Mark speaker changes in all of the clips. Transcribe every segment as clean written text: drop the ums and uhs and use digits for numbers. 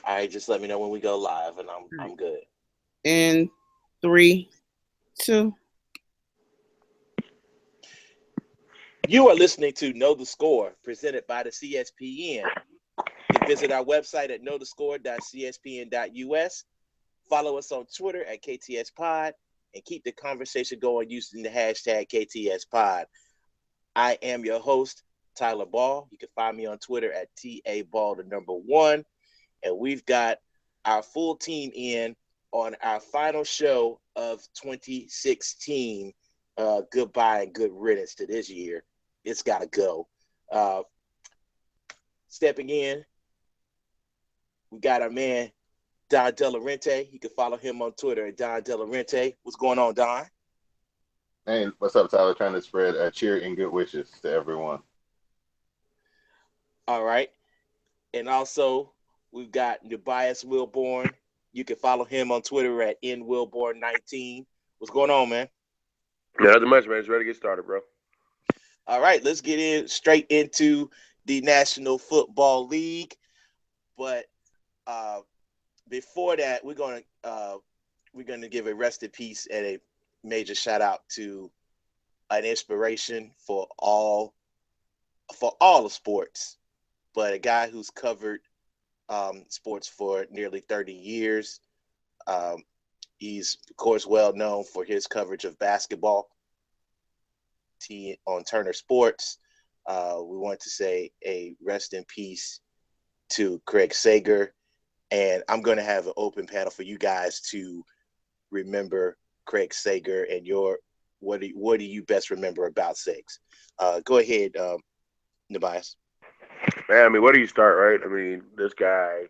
Speaker 1: All right, just let me know when we go live, and
Speaker 2: All right.
Speaker 1: I'm good.
Speaker 2: And 3, 2.
Speaker 1: You are listening to Know the Score, presented by the CSPN. You can visit our website at knowthescore.cspn.us. Follow us on Twitter at KTSPod and keep the conversation going using the hashtag KTSPod. I am your host, Tyler Ball. You can find me on Twitter at TABall, the number one. And we've got our full team in on our final show of 2016. Goodbye and good riddance to this year. It's got to go. Uh, Stepping in, we got our man, Don Delarente. You can follow him on Twitter at Don Delarente. What's going on, Don?
Speaker 3: Hey, what's up, Tyler? Trying to spread cheer and good wishes to everyone.
Speaker 1: All right. And also, we've got Tobias Wilborn. You can follow him on Twitter at nwilborn19. What's going on, man?
Speaker 4: Nothing much, man. Just ready to get started, bro.
Speaker 1: All right, let's get in straight into the National Football League. But uh, before that, we're gonna give a rest in peace and a major shout out to an inspiration for all of sports, but a guy who's covered sports for nearly 30 years. Um, he's, of course, well known for his coverage of basketball on Turner Sports. We want to say a rest in peace to Craig Sager. And I'm going to have an open panel for you guys to remember Craig Sager and what do you best remember about Sags? Go ahead, Tobias.
Speaker 4: Man, I mean, where do you start, right? I mean, this guy,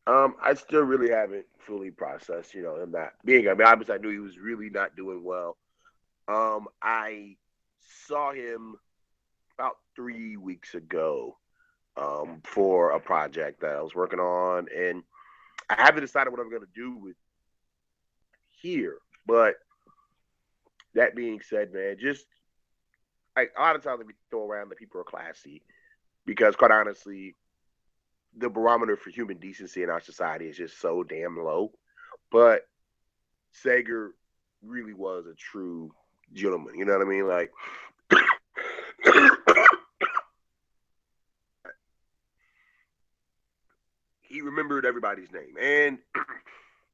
Speaker 4: I still really haven't fully processed, him not being. I mean, obviously, I knew he was really not doing well. I saw him about 3 weeks ago, for a project that I was working on, and I haven't decided what I'm going to do with here. But that being said, man, just like a lot of times we throw around that people are classy because, quite honestly, the barometer for human decency in our society is just so damn low. But Sager really was a true gentleman. You know what I mean? Like, he remembered everybody's name. And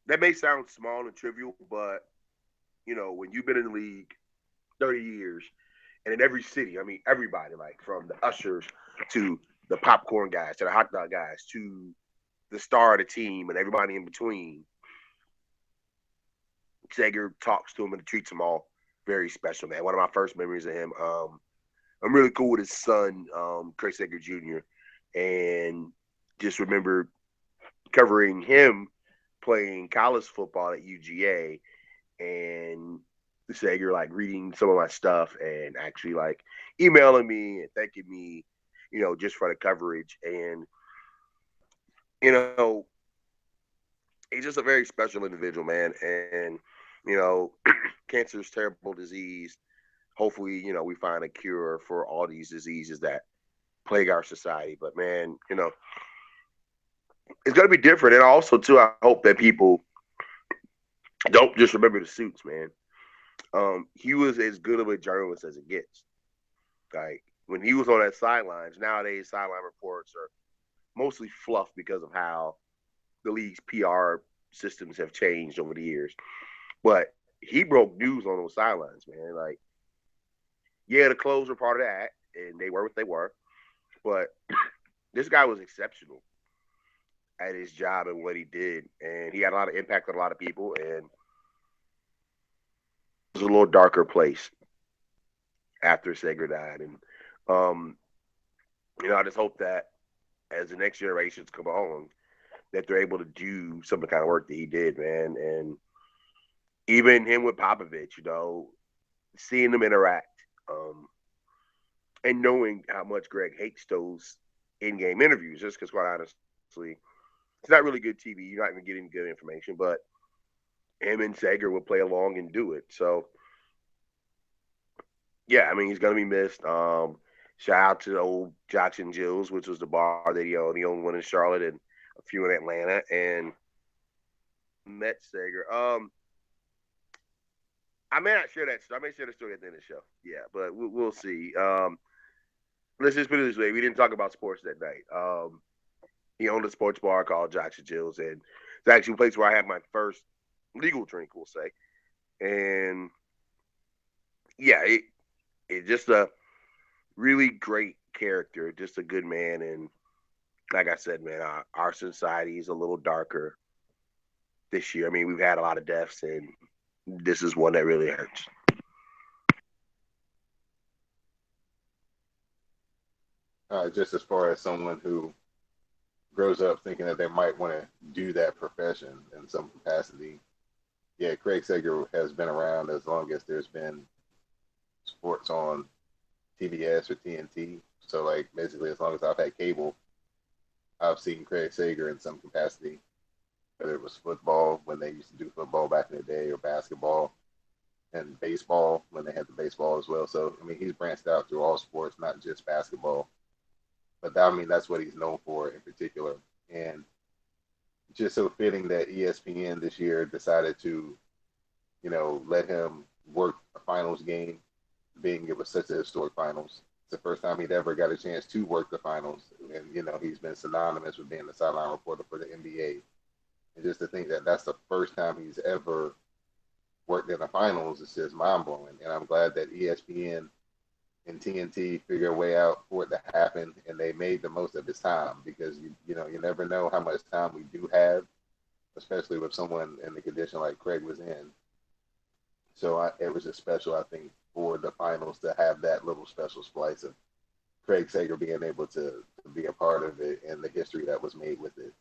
Speaker 4: that may sound small and trivial, but, when you've been in the league 30 years and in every city, I mean, everybody, like from the ushers to the popcorn guys to the hot dog guys to the star of the team and everybody in between, Sager talks to him and treats them all very special, man. One of my first memories of him. I'm really cool with his son, Chris Sager Jr., and just remember covering him playing college football at UGA and Sager like reading some of my stuff and actually like emailing me and thanking me, just for the coverage. And, you know, he's just a very special individual, man. And, cancer is terrible disease. Hopefully, we find a cure for all these diseases that plague our society. But man, it's gonna be different. And also too, I hope that people don't just remember the suits, man. He was as good of a journalist as it gets. Like when he was on that sidelines, nowadays sideline reports are mostly fluff because of how the league's PR systems have changed over the years. But he broke news on those sidelines, man. Like, yeah, the clothes were part of that, and they were what they were. But this guy was exceptional at his job and what he did, and he had a lot of impact on a lot of people. And it was a little darker place after Sager died. And um, I just hope that as the next generations come on, that they're able to do some of the kind of work that he did, man. And even him with Popovich, seeing them interact, um, and knowing how much Greg hates those in-game interviews, just because, quite honestly, it's not really good TV. You're not even getting good information, but him and Sager will play along and do it. So, yeah, I mean, he's gonna be missed. Shout out to the old Jocks and Jills, which was the bar that he owned. He owned one in Charlotte and a few in Atlanta. And met Sager. I may not share that story. I may share the story at the end of the show. Yeah, but we'll see. Let's just put it this way: we didn't talk about sports that night. He owned a sports bar called Jocks and Jills, and it's actually a place where I had my first legal drink, we'll say. And yeah, it just a really great character, just a good man. And like I said, man, our society is a little darker this year. I mean, we've had a lot of deaths, and this is one that really hurts.
Speaker 3: Just as far as someone who grows up thinking that they might want to do that profession in some capacity, yeah, Craig Sager has been around as long as there's been sports on TBS or TNT. So, like, basically, as long as I've had cable, I've seen Craig Sager in some capacity, whether it was football when they used to do football back in the day, or basketball, and baseball when they had the baseball as well. So, I mean, he's branched out through all sports, not just basketball. But I mean, that's what he's known for in particular. And just so fitting that ESPN this year decided to, let him work a finals game, being it was such a historic finals. It's the first time he'd ever got a chance to work the finals. And, he's been synonymous with being the sideline reporter for the NBA. And just to think that that's the first time he's ever worked in the finals is just mind blowing. And I'm glad that ESPN and TNT figure a way out for it to happen, and they made the most of his time, because you never know how much time we do have, especially with someone in the condition like Craig was in. So it was just special, I think, for the finals to have that little special splice of Craig Sager being able to be a part of it and the history that was made with it.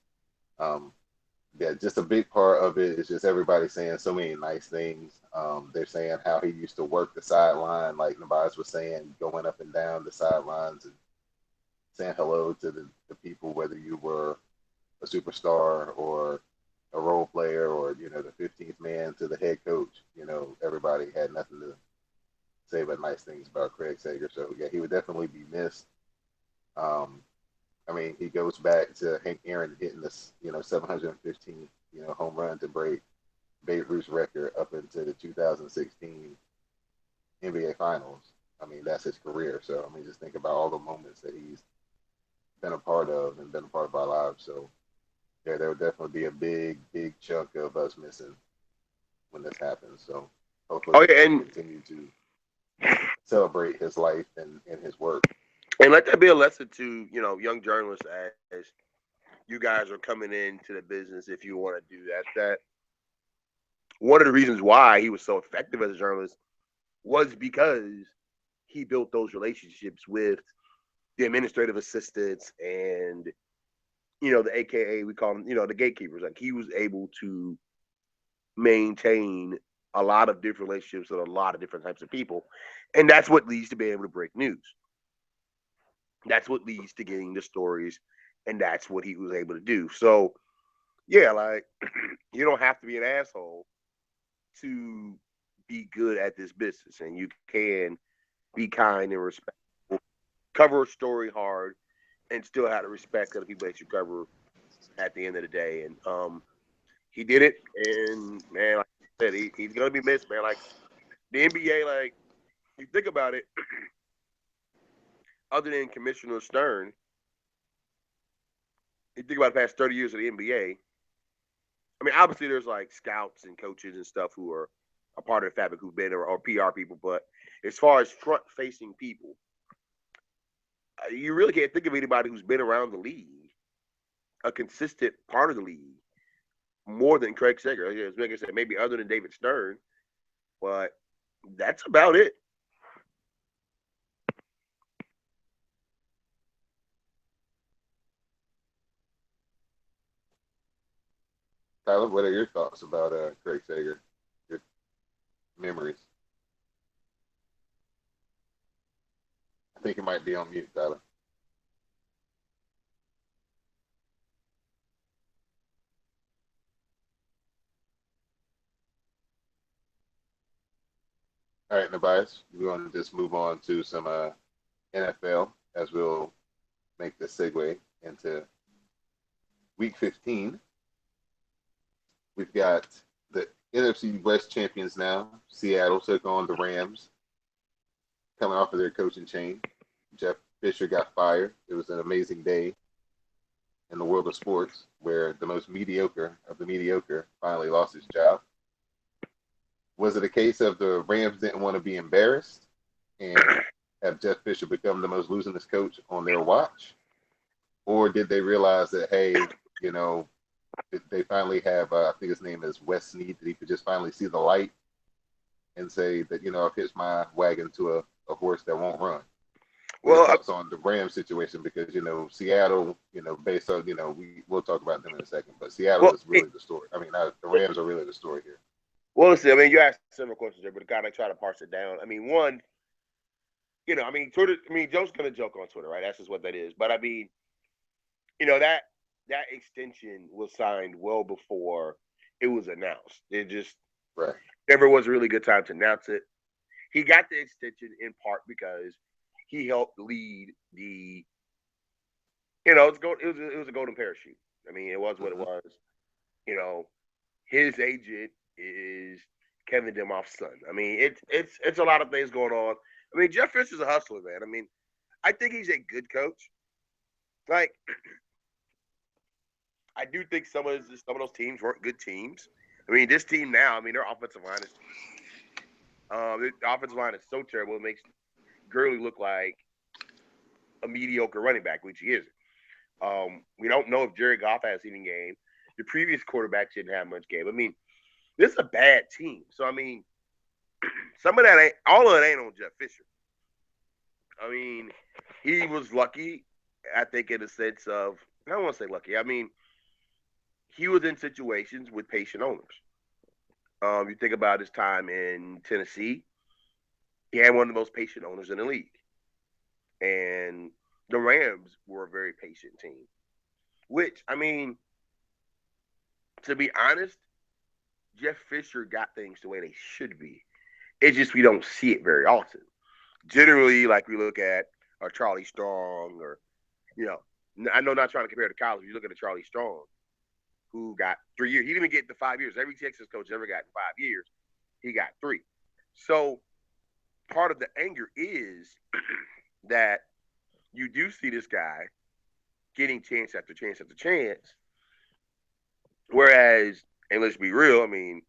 Speaker 3: Um, yeah, just a big part of it is just everybody saying so many nice things. They're saying how he used to work the sideline, like Nabaz was saying, going up and down the sidelines and saying hello to the people, whether you were a superstar or a role player or, the 15th man to the head coach. Everybody had nothing to say but nice things about Craig Sager. So, yeah, he would definitely be missed. Um, I mean, he goes back to Hank Aaron hitting this, 715, home run to break Babe Ruth's record up into the 2016 NBA Finals. I mean, that's his career. So, I mean, just think about all the moments that he's been a part of and been a part of our lives. So, yeah, there would definitely be a big, big chunk of us missing when this happens. So, hopefully,
Speaker 4: Oh yeah,
Speaker 3: we continue to celebrate his life and his work.
Speaker 4: and let that be a lesson to young journalists as you guys are coming into the business. If you want to do that one of the reasons why he was so effective as a journalist was because he built those relationships with the administrative assistants and the AKA, we call them, the gatekeepers. Like, he was able to maintain a lot of different relationships with a lot of different types of people, and that's what leads to being able to break news. That's what leads to getting the stories, and that's what he was able to do. So, yeah, like, you don't have to be an asshole to be good at this business, and you can be kind and respectful, cover a story hard, and still have the respect of the people that you cover at the end of the day. And he did it, and man, like I said, he's gonna be missed, man. Like, the NBA, like, you think about it, other than Commissioner Stern, you think about the past 30 years of the NBA. I mean, obviously there's like scouts and coaches and stuff who are a part of the fabric who've been there, or PR people, but as far as front-facing people, you really can't think of anybody who's been around the league, a consistent part of the league, more than Craig Sager. As Megan said, maybe other than David Stern, but that's about it.
Speaker 3: Tyler, what are your thoughts about Craig Sager? Your memories? I think it might be on mute, Tyler. All right, Nabias, we're going to just move on to some NFL, as we'll make the segue into Week 15. We've got the NFC West champions now. Seattle took on the Rams, coming off of their coaching change. Jeff Fisher got fired. It was an amazing day in the world of sports where the most mediocre of the mediocre finally lost his job. Was it a case of the Rams didn't want to be embarrassed and have Jeff Fisher become the most losingest coach on their watch? Or did they realize that, hey, you know, they finally have, I think his name is Wes Snead, that he could just finally see the light and say that, you know, I've hitched my wagon to a horse that won't run? Well, thoughts on the Rams situation, because, you know, Seattle, you know, based on, you know, we'll talk about them in a second, but Seattle is really the story. I mean, the Rams are really the story here.
Speaker 4: Well, listen, I mean, you asked several questions there, but I kind of try to parse it down. I mean, one, you know, I mean, Twitter, I mean, Joe's going to joke on Twitter, right? That's just what that is. But I mean, you know, that extension was signed well before it was announced. It just never was a really good time to announce it. He got the extension in part because he helped lead the, you know, it was a golden parachute. I mean, it was what it was. You know, his agent is Kevin Demoff's son. I mean, it's a lot of things going on. I mean, Jeff Fisher's a hustler, man. I mean, I think he's a good coach. Like, I do think some of those teams weren't good teams. I mean, this team now, I mean, their offensive line is the offensive line is so terrible. It makes Gurley look like a mediocre running back, which he isn't. We don't know if Jared Goff has any game. The previous quarterback didn't have much game. I mean, this is a bad team. So, I mean, some of that ain't, all of it ain't on Jeff Fisher. I mean, he was lucky, I think, in the sense of, I don't want to say lucky. I mean, he was in situations with patient owners. You think about his time in Tennessee, he had one of the most patient owners in the league. And the Rams were a very patient team, which, I mean, to be honest, Jeff Fisher got things the way they should be. It's just we don't see it very often. Generally, like we look at Charlie Strong or, you know, I know not trying to compare to college. You look at a Charlie Strong who got 3 years. He didn't even get the 5 years. Every Texas coach ever got 5 years. He got 3. So part of the anger is that you do see this guy getting chance after chance after chance. Whereas, and let's be real, I mean,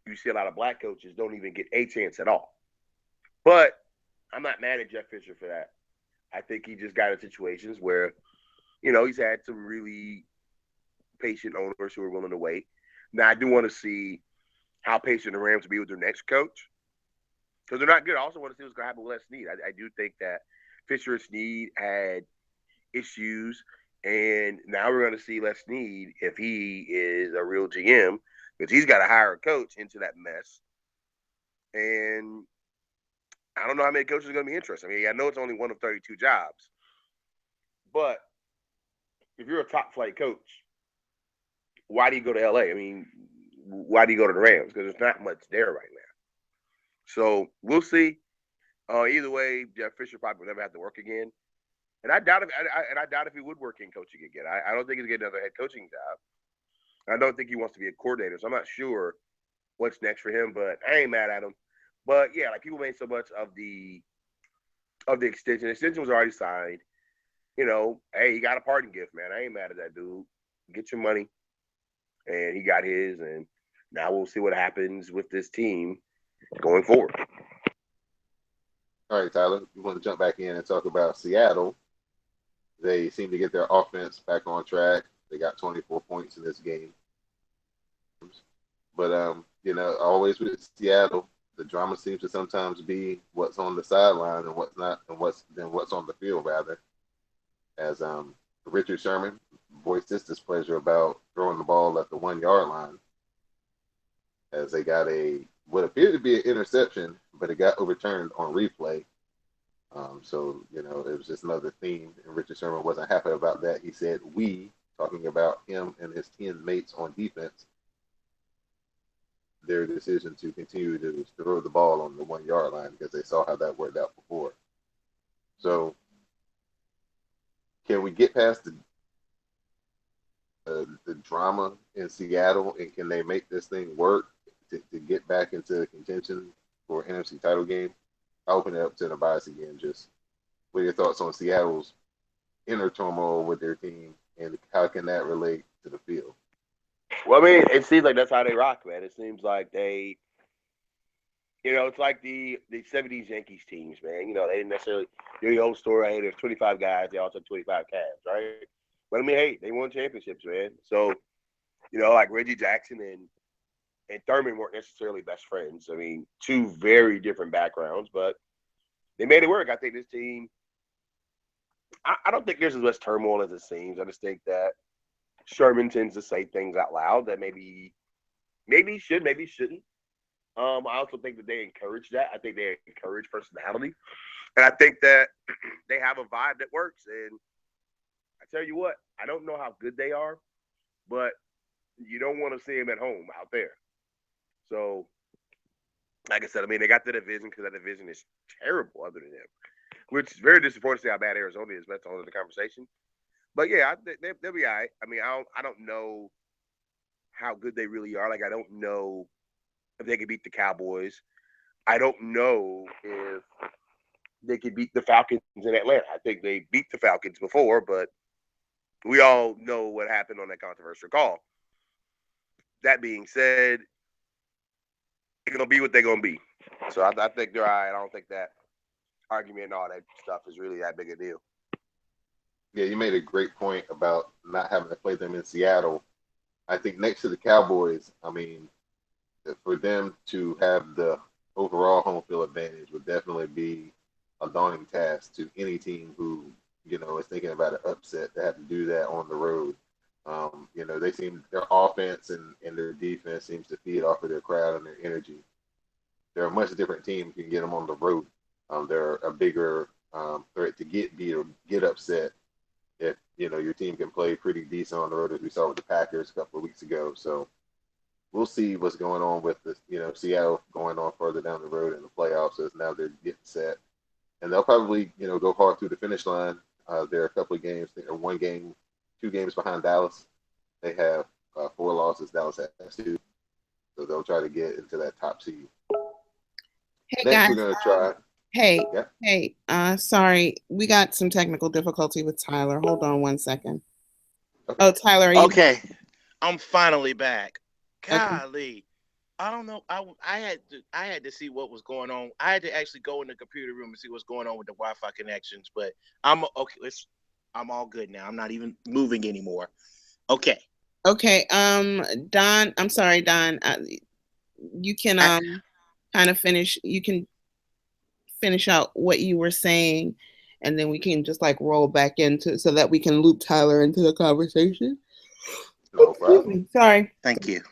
Speaker 4: you see a lot of black coaches don't even get a chance at all. But I'm not mad at Jeff Fisher for that. I think he just got in situations where, you know, he's had some really patient owners who are willing to wait. Now, I do want to see how patient the Rams will be with their next coach, because they're not good. I also want to see what's going to happen with Les Snead. I do think that Fisher and Snead had issues, and now we're going to see Les Snead if he is a real GM, because he's got to hire a coach into that mess. And I don't know how many coaches are going to be interested. I mean, I know it's only one of 32 jobs, but if you're a top flight coach, why do you go to LA? I mean, why do you go to the Rams? Because there's not much there right now. So we'll see. Either way, Jeff Fisher probably will never have to work again. And I doubt if he would work in coaching again. I don't think he's getting another head coaching job. I don't think he wants to be a coordinator. So I'm not sure what's next for him, but I ain't mad at him. But yeah, like, people made so much of the extension. The extension was already signed. You know, hey, he got a parting gift, man. I ain't mad at that dude. Get your money. And he got his, and now we'll see what happens with this team going forward.
Speaker 3: All right, Tyler, we want to jump back in and talk about Seattle. They seem to get their offense back on track. They got 24 points in this game. But, you know, always with Seattle, the drama seems to sometimes be what's on the sideline and what's not, and what's on the field, rather. As Richard Sherman voiced his displeasure about throwing the ball at the 1 yard line, as they got what appeared to be an interception, but it got overturned on replay. So, you know, it was just another theme, and Richard Sherman wasn't happy about that. He said, we, talking about him and his 10 mates on defense, their decision to continue to throw the ball on the 1 yard line because they saw how that worked out before. So can we get past the drama in Seattle, and can they make this thing work to get back into contention for NFC title game? I'll open it up to Tobias again. Just what are your thoughts on Seattle's inner turmoil with their team, and how can that relate to the field?
Speaker 4: Well, I mean, it seems like that's how they rock, man. It seems like they, it's like the '70s Yankees teams, man. They didn't necessarily do the old story. Hey, there's 25 guys, they all took 25 cabs, right? But I mean, hey, they won championships, man. So, like Reggie Jackson and Thurman weren't necessarily best friends. I mean, two very different backgrounds, but they made it work. I think this team, I don't think there's as much turmoil as it seems. I just think that Sherman tends to say things out loud that maybe he should, maybe he shouldn't. I also think that they encourage that. I think they encourage personality. And I think that they have a vibe that works. And I tell you what, I don't know how good they are, but you don't want to see them at home out there. So, like I said, I mean, they got the division because that division is terrible other than them, which is very disappointing to see how bad Arizona is. But that's all in the conversation. But yeah, they'll be all right. I mean, I don't know how good they really are. Like, I don't know if they could beat the Cowboys. I don't know if they could beat the Falcons in Atlanta. I think they beat the Falcons before, but we all know what happened on that controversial call. That being said, they're going to be what they're going to be. So I think they're all right. I don't think that argument and all that stuff is really that big a deal.
Speaker 3: Yeah, you made a great point about not having to play them in Seattle. I think next to the Cowboys, I mean, for them to have the overall home field advantage would definitely be a daunting task to any team who, is thinking about an upset to have to do that on the road. Their offense and their defense seems to feed off of their crowd and their energy. They're a much different team if you can get them on the road. They're a bigger threat to get beat or get upset if, your team can play pretty decent on the road, as we saw with the Packers a couple of weeks ago. So we'll see what's going on with this, Seattle going on further down the road in the playoffs as now they're getting set. And they'll probably, go hard through the finish line. They're a couple of games, they're 2 games behind Dallas. They have 4 losses. Dallas has 2. So they'll try to get into that top seed.
Speaker 2: Hey,
Speaker 3: Next,
Speaker 2: guys.
Speaker 3: we're going to try.
Speaker 2: Sorry. We got some technical difficulty with Tyler. Hold on one second. Okay. Oh, Tyler, are you?
Speaker 1: Okay. I'm finally back. Golly. I don't know. I had to see what was going on. I had to actually go in the computer room and see what's going on with the Wi-Fi connections. But I'm okay. I'm all good now. I'm not even moving anymore. Okay.
Speaker 2: Okay. Don. I'm sorry, Don. You can kind of finish. You can finish out what you were saying, and then we can just roll back into so that we can loop Tyler into the conversation.
Speaker 3: No problem.
Speaker 2: Sorry.
Speaker 1: Thank you.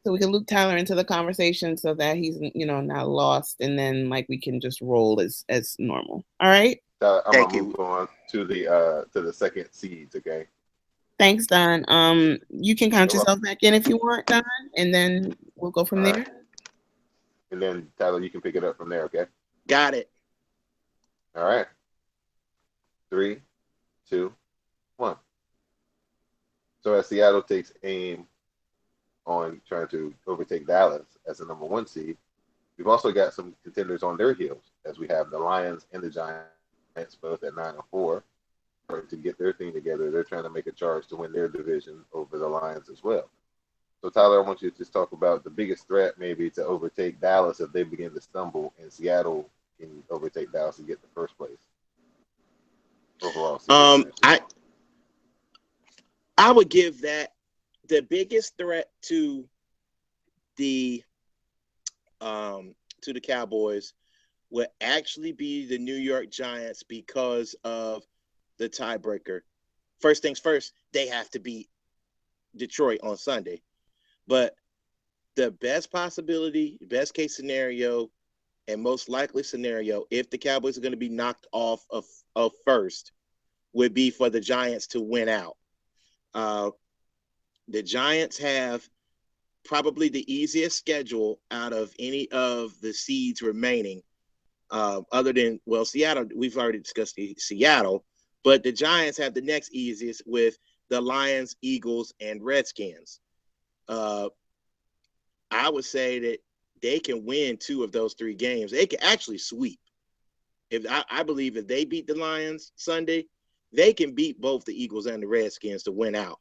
Speaker 2: So we can loop Tyler into the conversation so that he's, not lost, and then we can just roll as normal. All right.
Speaker 3: I'm gonna move on to the second seeds. Okay.
Speaker 2: Thanks, Don. You can count yourself back in if you want, Don, and then we'll go from there. Right.
Speaker 3: And then Tyler, you can pick it up from there. Okay.
Speaker 1: Got it.
Speaker 3: All right. 3, 2, 1. So as Seattle takes aim on trying to overtake Dallas as the number 1 seed, we've also got some contenders on their heels, as we have the Lions and the Giants both at 9-4. To get their thing together, they're trying to make a charge to win their division over the Lions as well. So Tyler, I want you to just talk about the biggest threat maybe to overtake Dallas if they begin to stumble, and Seattle can overtake Dallas and get the first place overall.
Speaker 1: I would give that the biggest threat to the Cowboys would actually be the New York Giants because of the tiebreaker. First things first, they have to beat Detroit on Sunday. But the best possibility, best case scenario, and most likely scenario, if the Cowboys are going to be knocked off of first, would be for the Giants to win out. The Giants have probably the easiest schedule out of any of the seeds remaining. Other than Seattle, we've already discussed Seattle, but the Giants have the next easiest with the Lions, Eagles, and Redskins. I would say that they can win 2 of those 3 games. They can actually sweep. If I believe if they beat the Lions Sunday, they can beat both the Eagles and the Redskins to win out.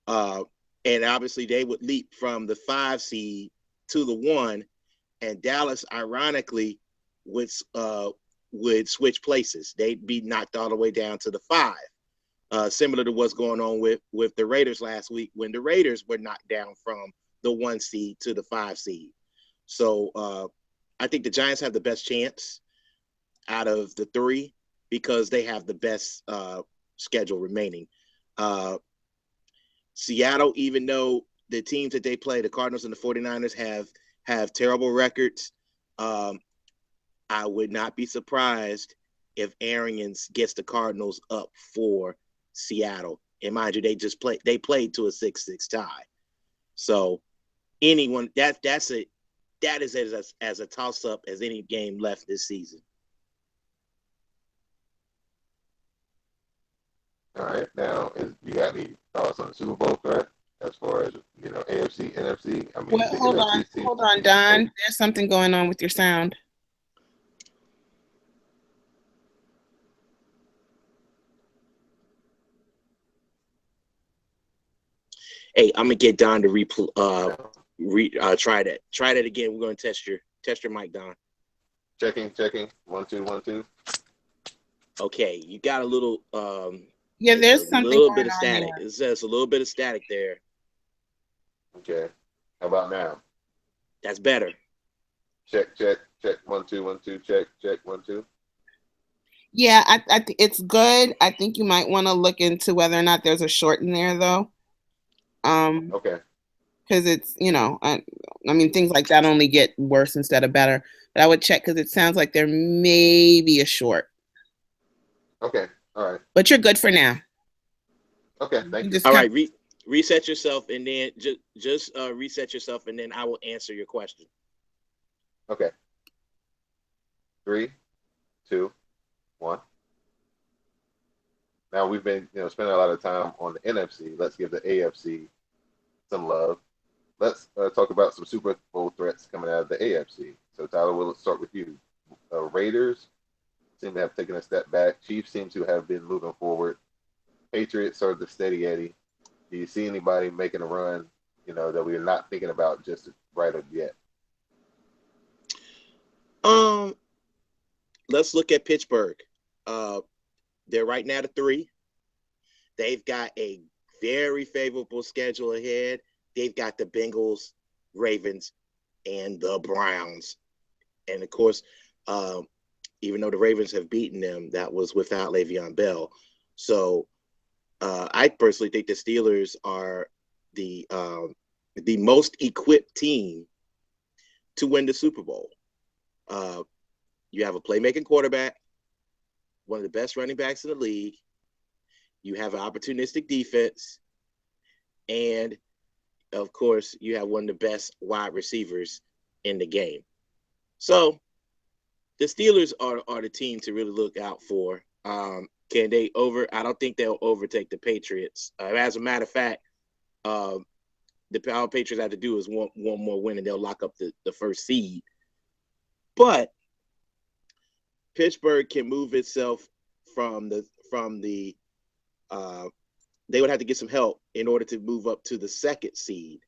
Speaker 1: And obviously they would leap from the 5 seed to the 1, and Dallas, ironically, would switch places. They'd be knocked all the way down to the 5. Similar to what's going on with the Raiders last week when the Raiders were knocked down from the 1 seed to the 5 seed. So I think the Giants have the best chance out of the 3 because they have the best schedule remaining. Seattle, even though the teams that they play, the Cardinals and the 49ers, have terrible records, I would not be surprised if Arians gets the Cardinals up for Seattle. And mind you, they played to a 6-6 tie. So anyone that is as a toss up as any game left this season.
Speaker 3: All right, now you got any thoughts on the Super Bowl threat as far as AFC, NFC? I mean,
Speaker 2: well, hold on, Don. There's something going on with your sound.
Speaker 1: Hey, I'm gonna get Don to try that. Try that again. We're gonna test your mic, Don.
Speaker 3: Checking. 1 2 1 2.
Speaker 1: Okay, you got a little
Speaker 2: yeah, there's something
Speaker 1: little
Speaker 2: going
Speaker 1: bit of
Speaker 2: on
Speaker 1: static.
Speaker 2: there.
Speaker 1: It says a little bit of static there.
Speaker 3: Okay. How about now?
Speaker 1: That's better.
Speaker 3: Check 1 2 1 2. Check 1 2.
Speaker 2: Yeah, I think it's good. I think you might want to look into whether or not there's a short in there though.
Speaker 3: Okay.
Speaker 2: Because it's, I mean, things like that only get worse instead of better. But I would check because it sounds like there may be a short.
Speaker 3: Okay. All right.
Speaker 2: But you're good for now.
Speaker 3: Okay. Thank you.
Speaker 1: All right. Reset yourself and then just reset yourself and then I will answer your question.
Speaker 3: Okay. 3, 2, 1. Now we've been spending a lot of time on the NFC. Let's give the AFC some love. Let's talk about some Super Bowl threats coming out of the AFC. So Tyler, we'll start with you. Raiders seem to have taken a step back. Chiefs seem to have been moving forward. Patriots are the steady Eddie. Do you see anybody making a run, that we're not thinking about just right up yet?
Speaker 1: Let's look at Pittsburgh. They're right now to 3. They've got a very favorable schedule ahead. They've got the Bengals, Ravens, and the Browns. And of course, even though the Ravens have beaten them, that was without Le'Veon Bell. So I personally think the Steelers are the most equipped team to win the Super Bowl. You have a playmaking quarterback, one of the best running backs in the league. You have an opportunistic defense, and of course, you have one of the best wide receivers in the game. So the Steelers are the team to really look out for. Can they I don't think they'll overtake the Patriots. As a matter of fact, the Patriots have to do is one more win and they'll lock up the first seed. But Pittsburgh can move itself from the they would have to get some help in order to move up to the 2nd seed.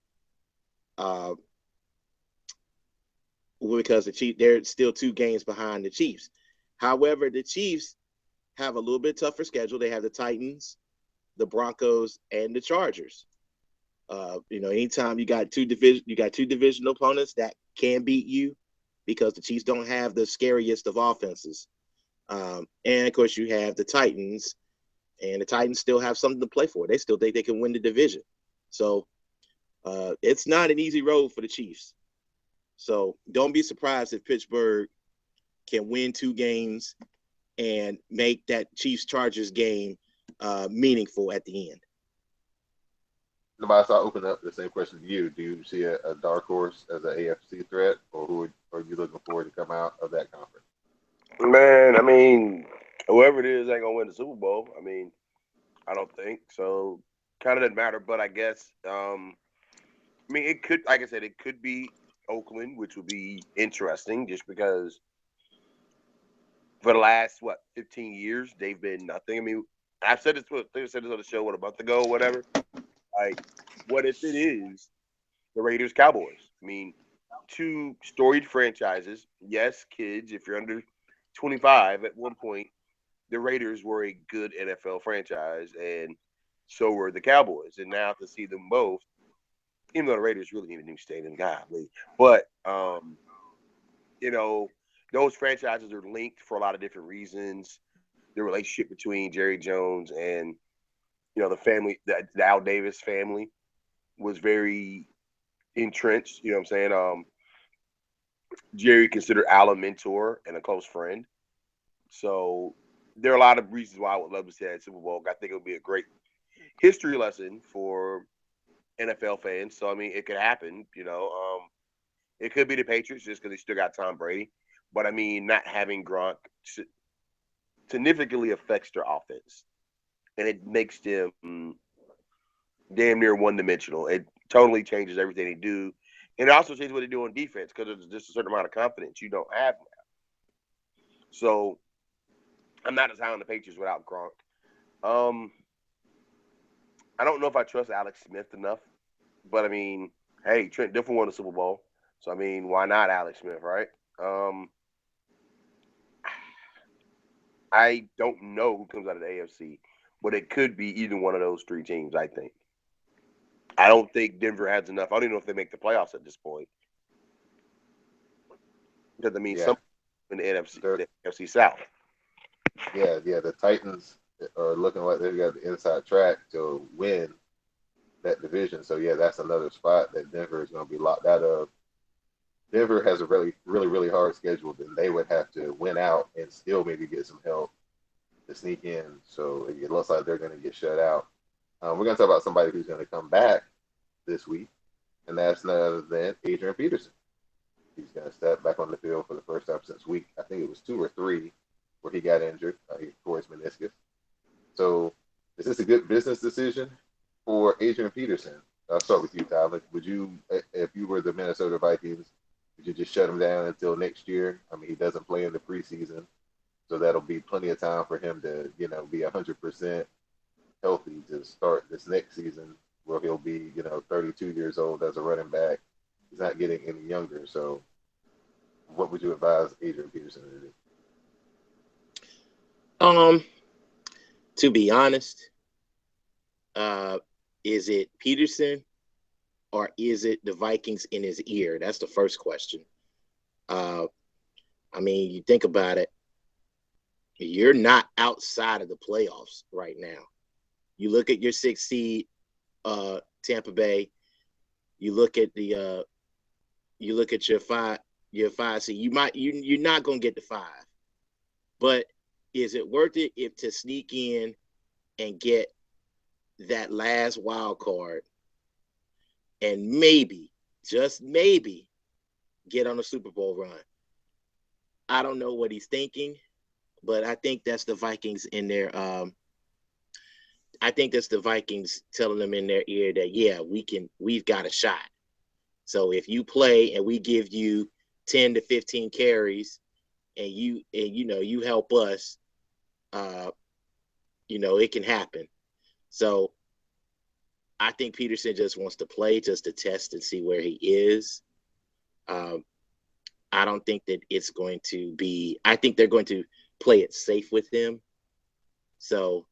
Speaker 1: Because the Chiefs, they're still 2 games behind the Chiefs. However, the Chiefs have a little bit tougher schedule. They have the Titans, the Broncos, and the Chargers. Anytime you got two divisional opponents that can beat you, because the Chiefs don't have the scariest of offenses. And of course, you have the Titans, and the Titans still have something to play for. They still think they can win the division. So it's not an easy road for the Chiefs. So don't be surprised if Pittsburgh can win 2 games and make that Chiefs-Chargers game meaningful at the end.
Speaker 3: Tobias, I'll open up the same question to you. Do you see a dark horse as an AFC threat, or who are you looking forward to come out of that conference?
Speaker 4: Man, I mean, whoever it is ain't gonna win the Super Bowl. I mean, I don't think so. Kind of doesn't matter, but I guess. I mean, it could, like I said, it could be Oakland, which would be interesting, just because for the last 15 years they've been nothing. I mean, I've said this. I said this on the show a month ago, or whatever. Like, what if it is the Raiders Cowboys? I mean, two storied franchises. Yes, kids, if you're under 25, at one point the Raiders were a good NFL franchise, and so were the Cowboys. And now to see them both, even though the Raiders really need a new stadium, godly, but you know, those franchises are linked for a lot of different reasons. The relationship between Jerry Jones and the family, the Al Davis family, was very entrenched. You know what I'm saying? Jerry considered Al a mentor and a close friend. So there are a lot of reasons why I would love to see that Super Bowl. I think it would be a great history lesson for NFL fans. So I mean, it could happen. It could be the Patriots just because they still got Tom Brady. But I mean, not having Gronk significantly affects their offense, and it makes them damn near one-dimensional. It totally changes everything they do, and it also changes what they do on defense because there's just a certain amount of confidence you don't have now. So I'm not as high on the Patriots without Gronk. Um, I don't know if I trust Alex Smith enough, but I mean, hey, Trent Dilfer won the Super Bowl, so I mean, why not Alex Smith, right? Um, I don't know who comes out of the AFC, but it could be either one of those three teams. I think. I don't think Denver has enough. I don't even know if they make the playoffs at this point. Because I mean,
Speaker 3: Yeah,
Speaker 4: some in the NFC South.
Speaker 3: yeah. The Titans are looking like they've got the inside track to win that division. So yeah, that's another spot that Denver is going to be locked out of. Denver has a really hard schedule. Then they would have to win out and still maybe get some help to sneak in. So it looks like they're going to get shut out. We're going to talk about somebody who's going to come back this week, and that's none other than Adrian Peterson. He's going to step back on the field for the first time since week, I think it was 2 or 3, where he got injured. He tore his meniscus. So is this a good business decision for Adrian Peterson? I'll start with you, Tyler. Would you, if you were the Minnesota Vikings, would you just shut him down until next year? I mean, he doesn't play in the preseason, so that'll be plenty of time for him to, be 100% healthy to start this next season, where he'll be, 32 years old as a running back. He's not getting any younger. So, what would you advise Adrian Peterson to do?
Speaker 1: To be honest, is it Peterson or is it the Vikings in his ear? That's the first question. I mean, you think about it, you're not outside of the playoffs right now. You look at your 6th seed, Tampa Bay. You look at your 5 seed. You're not gonna get the 5, but is it worth it if to sneak in and get that last wild card and maybe, just maybe, get on a Super Bowl run? I don't know what he's thinking, but I think that's the Vikings in their I think that's the Vikings telling them in their ear that, yeah, we've got a shot. So if you play and we give you 10 to 15 carries and you help us, it can happen. So I think Peterson just wants to play just to test and see where he is. I don't think that it's going to be, I think they're going to play it safe with him. So,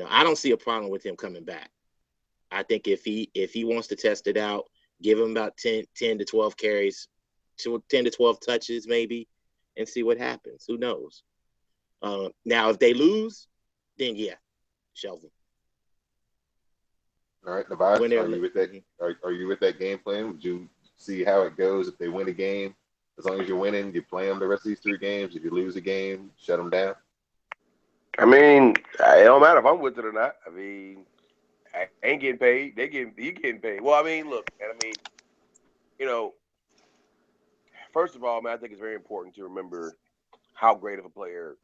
Speaker 1: I don't see a problem with him coming back. I think if he wants to test it out, give him about 10 to 12 carries, 10 to 12 touches maybe, and see what happens. Who knows? Now, if they lose, then yeah, shelve them.
Speaker 3: All right, Navas, are you with that? Are you with that game plan? Would you see how it goes if they win a game? As long as you're winning, you play them the rest of these 3 games. If you lose a game, shut them down.
Speaker 4: I mean, it don't matter if I'm with it or not. I mean, I ain't getting paid. You getting paid. Well, I mean, look, and I mean, first of all, man, I think it's very important to remember how great of a player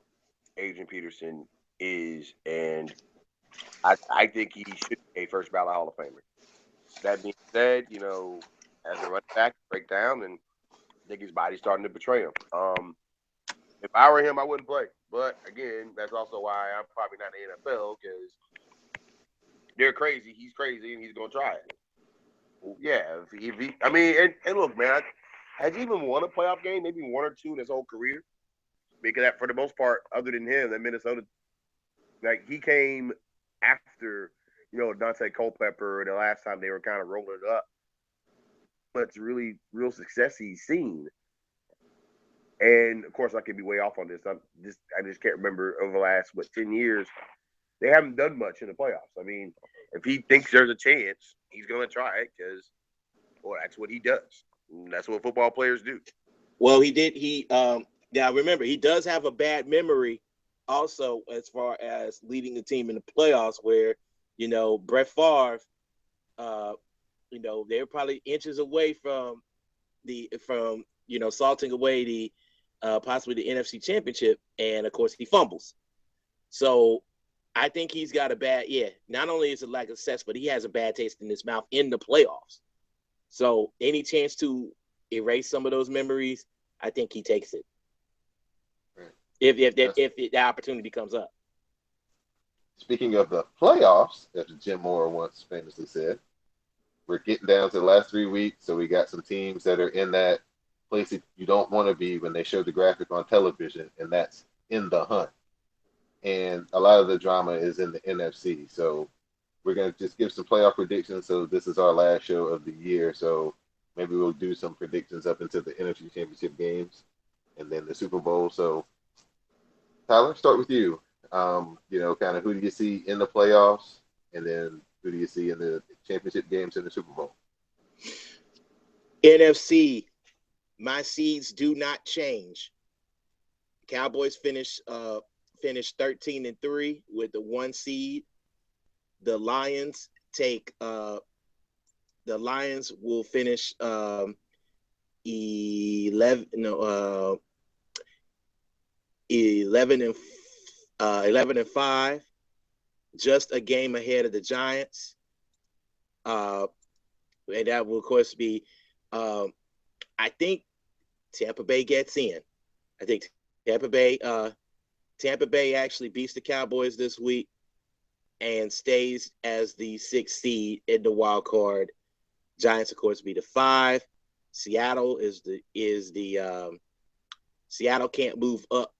Speaker 4: Adrian Peterson is, and I think he should be a first ballot Hall of Famer. That being said, as a running back, break down, and I think his body's starting to betray him. If I were him, I wouldn't play. But again, that's also why I'm probably not in the NFL, because they're crazy. He's crazy, and he's gonna try it. Well, yeah, if he, I mean, and look, man, has he even won a playoff game? Maybe one or two in his whole career. Because for the most part, other than him, that Minnesota, like he came after, Dante Culpepper the last time they were kind of rolling it up. But it's really real success he's seen. And of course, I could be way off on this. I just can't remember over the last 10 years. They haven't done much in the playoffs. I mean, if he thinks there's a chance, he's going to try it because, that's what he does. And that's what football players do.
Speaker 1: Well, he did. Now remember, he does have a bad memory, also as far as leading the team in the playoffs, where Brett Favre, they were probably inches away from salting away the possibly the NFC Championship, and of course he fumbles. So I think he's got a bad, not only is it lack of success, but he has a bad taste in his mouth in the playoffs. So any chance to erase some of those memories, I think he takes it. Right. If the opportunity comes up.
Speaker 3: Speaking of the playoffs, as Jim Moore once famously said, we're getting down to the last 3 weeks, so we got some teams that are in that place that you don't want to be when they show the graphic on television, and that's in the hunt. And a lot of the drama is in the NFC. So we're going to just give some playoff predictions. So this is our last show of the year. So maybe we'll do some predictions up into the NFC Championship games and then the Super Bowl. So Tyler, start with you. Kind of who do you see in the playoffs, and then who do you see in the championship games in the Super Bowl?
Speaker 1: NFC, my seeds do not change. Cowboys finish 13-3 with the 1 seed. The Lions will finish 11-5, just a game ahead of the Giants. And that will of course be I think Tampa Bay gets in. I think Tampa Bay actually beats the Cowboys this week and stays as the 6th seed in the wild card. Giants, of course, be the 5. Seattle Seattle can't move up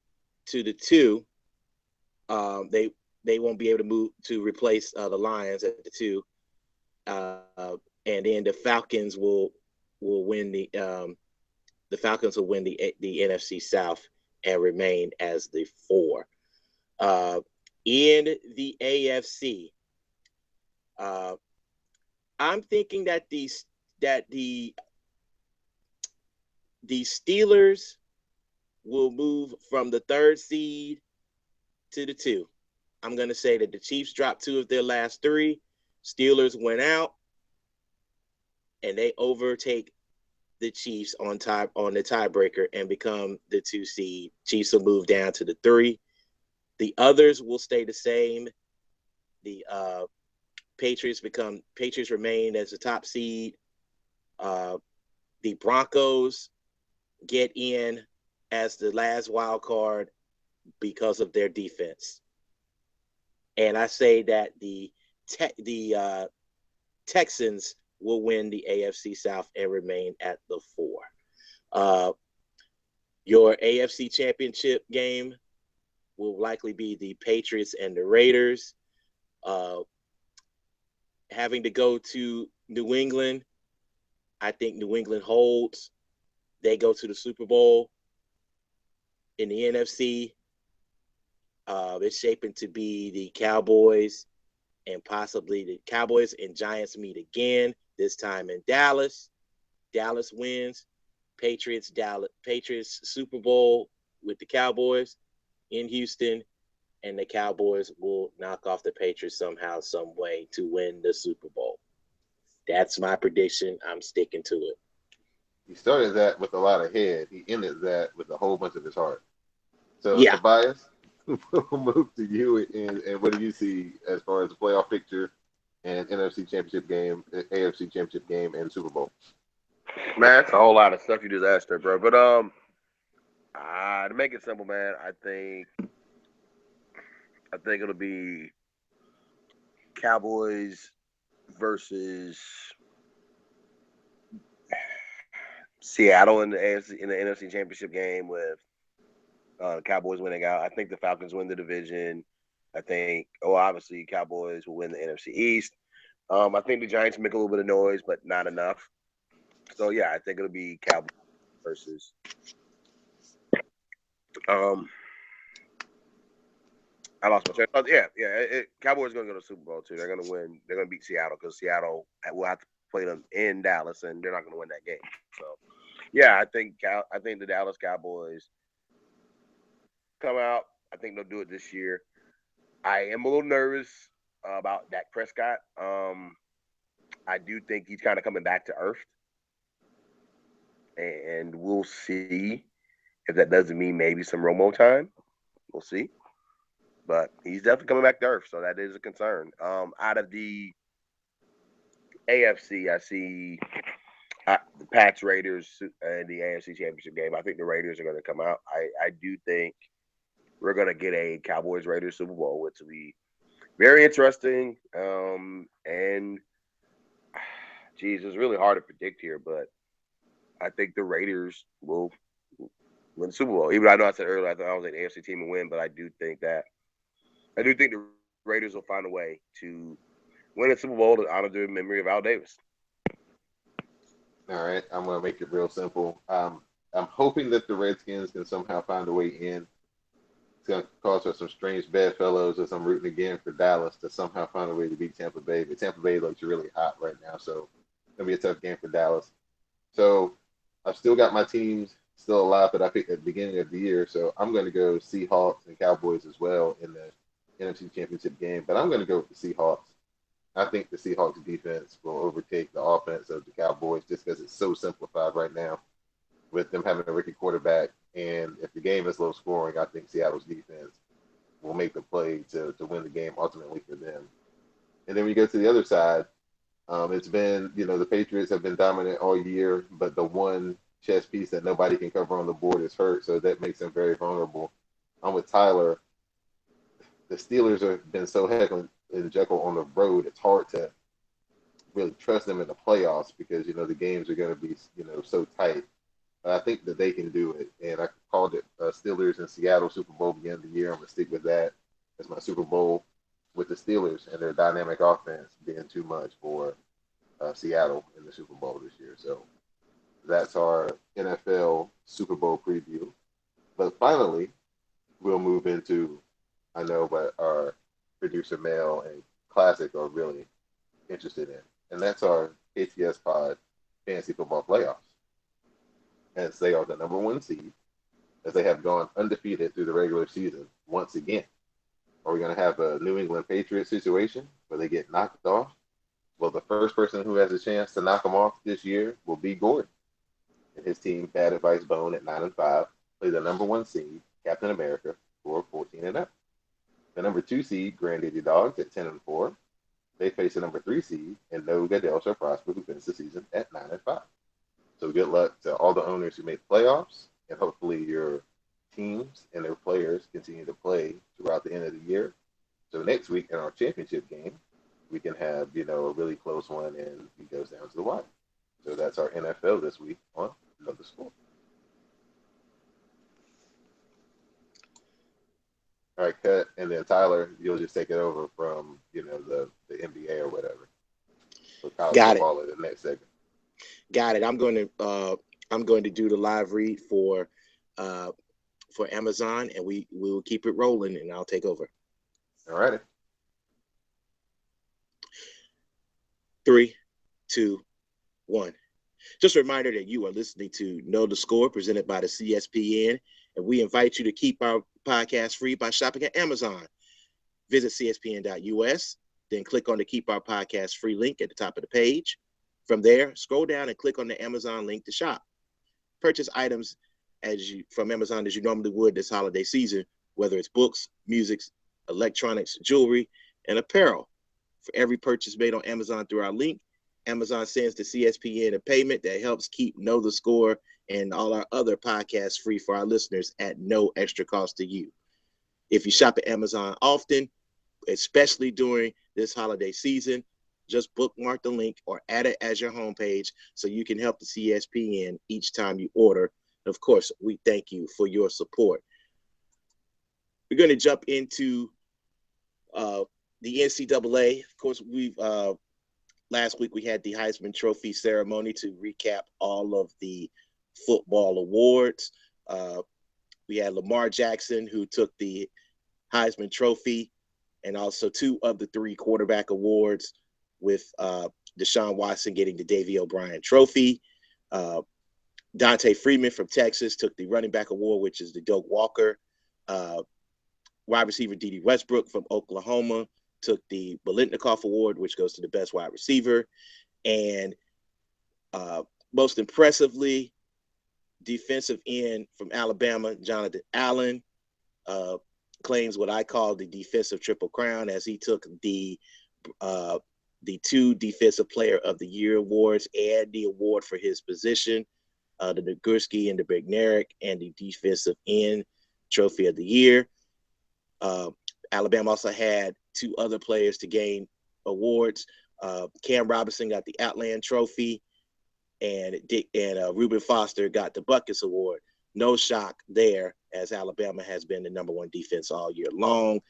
Speaker 1: to the 2. They won't be able to move to replace the Lions at the 2. And then the Falcons will win the NFC South and remain as the 4. In the AFC, I'm thinking that the Steelers will move from the 3rd seed to the 2. I'm going to say that the Chiefs dropped 2 of their last 3. Steelers went out, and they overtake the Chiefs on the tiebreaker and become the 2 seed. Chiefs will move down to the 3. The others will stay the same. The Patriots remain as the top seed. The Broncos get in as the last wild card because of their defense. And I say that the Texans will win the AFC South and remain at the 4. Your AFC Championship game will likely be the Patriots and the Raiders. Having to go to New England, I think New England holds. They go to the Super Bowl. In the NFC, it's shaping to be the Cowboys and possibly the Cowboys and Giants meet again, this time in Dallas. Dallas wins. Patriots Super Bowl with the Cowboys in Houston, and the Cowboys will knock off the Patriots somehow, some way to win the Super Bowl. That's my prediction. I'm sticking to it.
Speaker 3: He started that with a lot of head. He ended that with a whole bunch of his heart. So
Speaker 1: Yeah.
Speaker 3: Tobias, we'll move to you, and what do you see as far as the playoff picture and NFC Championship game, AFC Championship game, and Super Bowl?
Speaker 4: Man, that's a whole lot of stuff you just asked her, bro. But to make it simple, man, I think it'll be Cowboys versus Seattle in the NFC Championship game with the Cowboys winning out. I think the Falcons win the division. I think, obviously, Cowboys will win the NFC East. I think the Giants make a little bit of noise, but not enough. So yeah, I think it'll be Cowboys versus. I lost my train. Cowboys going to go to the Super Bowl too. They're going to win. They're going to beat Seattle because Seattle will have to play them in Dallas, and they're not going to win that game. So, yeah, I think the Dallas Cowboys come out. I think they'll do it this year. I am a little nervous about Dak Prescott. I do think he's kind of coming back to earth, and we'll see if that doesn't mean maybe some Romo time. We'll see. But he's definitely coming back to earth, so that is a concern. Out of the AFC, I see the Pats, Raiders, and the AFC Championship game. I think the Raiders are going to come out. I do think we're going to get a Cowboys-Raiders Super Bowl, which will be very interesting. And, geez, it's really hard to predict here, but I think the Raiders will win the Super Bowl. Even I know I said earlier I thought I was an AFC team and win, but I do think the Raiders will find a way to win a Super Bowl to honor the memory of Al Davis.
Speaker 3: All right, I'm going to make it real simple. I'm hoping that the Redskins can somehow find a way in. It's going to cause us some strange bedfellows as I'm rooting again for Dallas to somehow find a way to beat Tampa Bay. But Tampa Bay looks really hot right now, so it's going to be a tough game for Dallas. So I've still got my teams still alive that I picked at the beginning of the year. So I'm going to go Seahawks and Cowboys as well in the NFC Championship game. But I'm going to go with the Seahawks. I think the Seahawks defense will overtake the offense of the Cowboys just because it's so simplified right now with them having a rookie quarterback. And if the game is low scoring, I think Seattle's defense will make the play to win the game ultimately for them. And then we go to the other side. It's been, the Patriots have been dominant all year, but the one chess piece that nobody can cover on the board is hurt, so that makes them very vulnerable. I'm with Tyler. The Steelers have been so Jekyll and Jekyll on the road, it's hard to really trust them in the playoffs because, the games are going to be, so tight. But I think that they can do it. And I called it Steelers and Seattle Super Bowl beginning of the year. I'm going to stick with that as my Super Bowl with the Steelers and their dynamic offense being too much for Seattle in the Super Bowl this year. So that's our NFL Super Bowl preview. But finally, we'll move into, I know what our producer Mel and Classic are really interested in. And that's our KTS Pod Fantasy Football Playoffs. As they are the number one seed, as they have gone undefeated through the regular season once again. Are we going to have a New England Patriots situation where they get knocked off? Well, the first person who has a chance to knock them off this year will be Gordon. And his team, Bad Advice Bone at 9-5, play the number one seed, Captain America, for 14-0. The number two seed, Granddaddy Dogs, at 10-4. They face the number three seed, and No Goodell Shall Prosper, who finished the season at 9-5. So good luck to all the owners who made playoffs, and hopefully your teams and their players continue to play throughout the end of the year. So next week in our championship game, we can have, a really close one, and it goes down to the wire. So that's our NFL this week on Know the Score. All right, Cut, and then Tyler, you'll just take it over from, the NBA or whatever. So college football in the next segment.
Speaker 1: Got it. I'm going to do the live read for Amazon, and we will keep it rolling, and I'll take over.
Speaker 3: All righty.
Speaker 1: 3, 2, 1. Just a reminder that you are listening to Know the Score, presented by the CSPN, and we invite you to keep our podcast free by shopping at Amazon. Visit cspn.us, then click on the Keep Our Podcast Free link at the top of the page. From there, scroll down and click on the Amazon link to shop. Purchase items from Amazon as you normally would this holiday season, whether it's books, music, electronics, jewelry, and apparel. For every purchase made on Amazon through our link, Amazon sends to CSPN a payment that helps keep Know the Score and all our other podcasts free for our listeners at no extra cost to you. If you shop at Amazon often, especially during this holiday season, just bookmark the link or add it as your homepage so you can help the CSPN each time you order. And of course, we thank you for your support. We're going to jump into the NCAA. Of course, last week we had the Heisman Trophy ceremony to recap all of the football awards. We had Lamar Jackson, who took the Heisman Trophy, and also 2 of the 3 quarterback awards, with Deshaun Watson getting the Davey O'Brien Trophy. Dante Freeman from Texas took the running back award, which is the Doak Walker. Wide receiver Dede Westbrook from Oklahoma took the Biletnikoff Award, which goes to the best wide receiver. And most impressively, defensive end from Alabama, Jonathan Allen, claims what I call the defensive triple crown, as he took the 2 Defensive Player of the Year awards and the award for his position, the Nagurski and the Bednarik, and the Defensive End Trophy of the Year. Alabama also had 2 other players to gain awards. Cam Robinson got the Outland Trophy, and Reuben Foster got the Butkus Award. No shock there, as Alabama has been the number 1 defense all year long.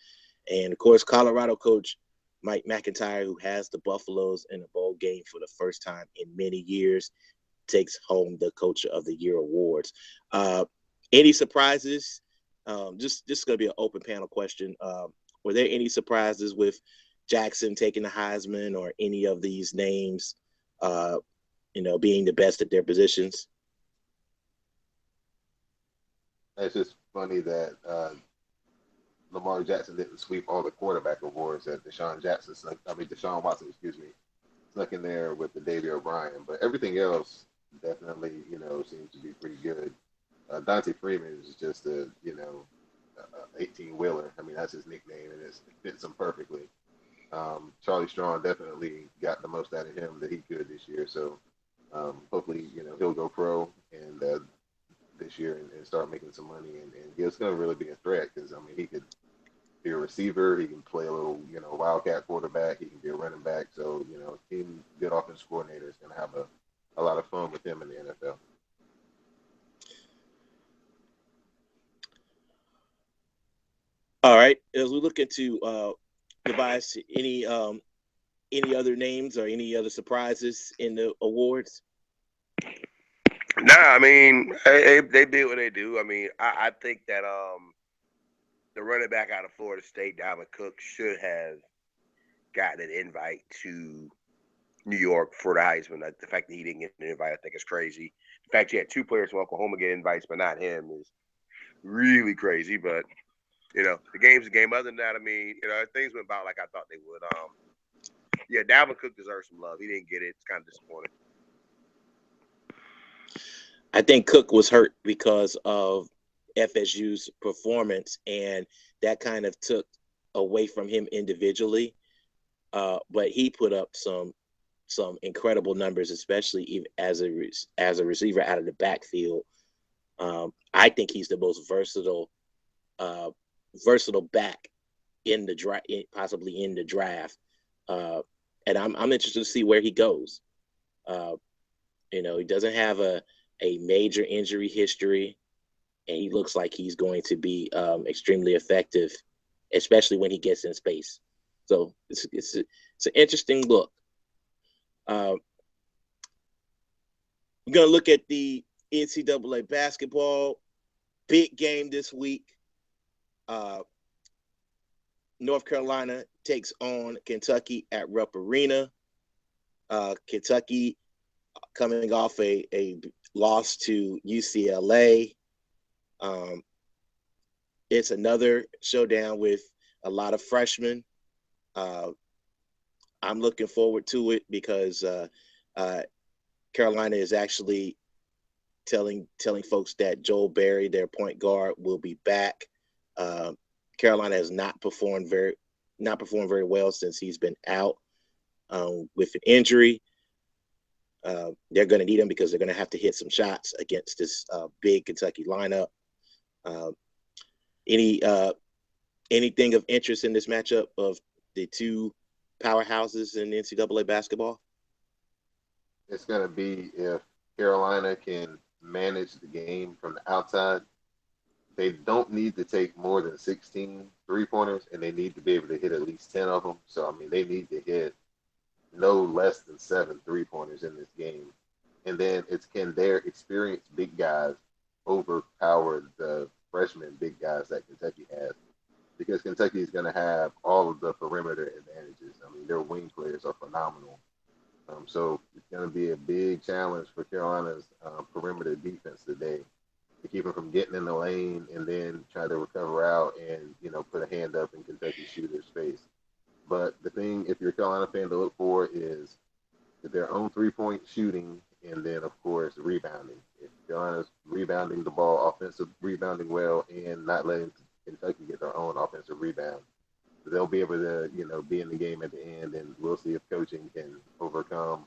Speaker 1: And, of course, Colorado coach Mike McIntyre, who has the Buffaloes in a bowl game for the first time in many years, takes home the Coach of the Year awards. Any surprises? Just going to be an open panel question. Were there any surprises with Jackson taking the Heisman, or any of these names, being the best at their positions?
Speaker 3: It's just funny that Lamar Jackson didn't sweep all the quarterback awards that Deshaun Watson, snuck in there with the Davey O'Brien. But everything else definitely, seems to be pretty good. Dante Freeman is just a 18-wheeler. I mean, that's his nickname, and it fits him perfectly. Charlie Strong definitely got the most out of him that he could this year. So hopefully, he'll go pro and this year and start making some money. And he's going to really be a threat, because, he could be a receiver. He can play a little, wildcat quarterback. He can be a running back. So, team good offense coordinator is going to have a lot of fun with him in the NFL.
Speaker 1: All right. As we look into Tobias, any other names or any other surprises in the awards?
Speaker 4: Nah, I mean, they did what they do. I mean, I think that the running back out of Florida State, Dalvin Cook, should have gotten an invite to New York for the Heisman. The fact that he didn't get an invite, I think, is crazy. The fact you had 2 players from Oklahoma get invites, but not him, is really crazy. But the game's a game. Other than that, I mean, things went about like I thought they would. Yeah, Dalvin Cook deserves some love. He didn't get it. It's kind of disappointing.
Speaker 1: I think Cook was hurt because of FSU's performance, and that kind of took away from him individually. But he put up some incredible numbers, especially as a receiver out of the backfield. I think he's the most versatile back in the draft, possibly in the draft. And I'm interested to see where he goes. He doesn't have a major injury history, and he looks like he's going to be extremely effective, especially when he gets in space. So it's an interesting look. We're going to look at the NCAA basketball big game this week. North Carolina takes on Kentucky at Rupp Arena. Kentucky coming off a loss to UCLA. It's another showdown with a lot of freshmen. I'm looking forward to it because Carolina is actually telling folks that Joel Berry, their point guard, will be back. Carolina has not performed very well since he's been out with an injury. They're going to need him because they're going to have to hit some shots against this big Kentucky lineup. Anything of interest in this matchup of the two powerhouses in NCAA basketball?
Speaker 3: It's going to be if Carolina can manage the game from the outside. They don't need to take more than 16 3-pointers, and they need to be able to hit at least 10 of them. So, I mean, they need to hit no less than 7 3-pointers in this game. And then it's can their experienced big guys overpower the freshman big guys that Kentucky has? Because Kentucky is going to have all of the perimeter advantages. I mean, their wing players are phenomenal. So it's going to be a big challenge for Carolina's perimeter defense today to keep them from getting in the lane and then try to recover out and, put a hand up in Kentucky shooter's face. But the thing, if you're a Carolina fan, to look for is their own 3-point shooting and then, of course, rebounding. If Carolina's rebounding the ball, offensive rebounding well, and not letting Kentucky get their own offensive rebound, they'll be able to, be in the game at the end, and we'll see if coaching can overcome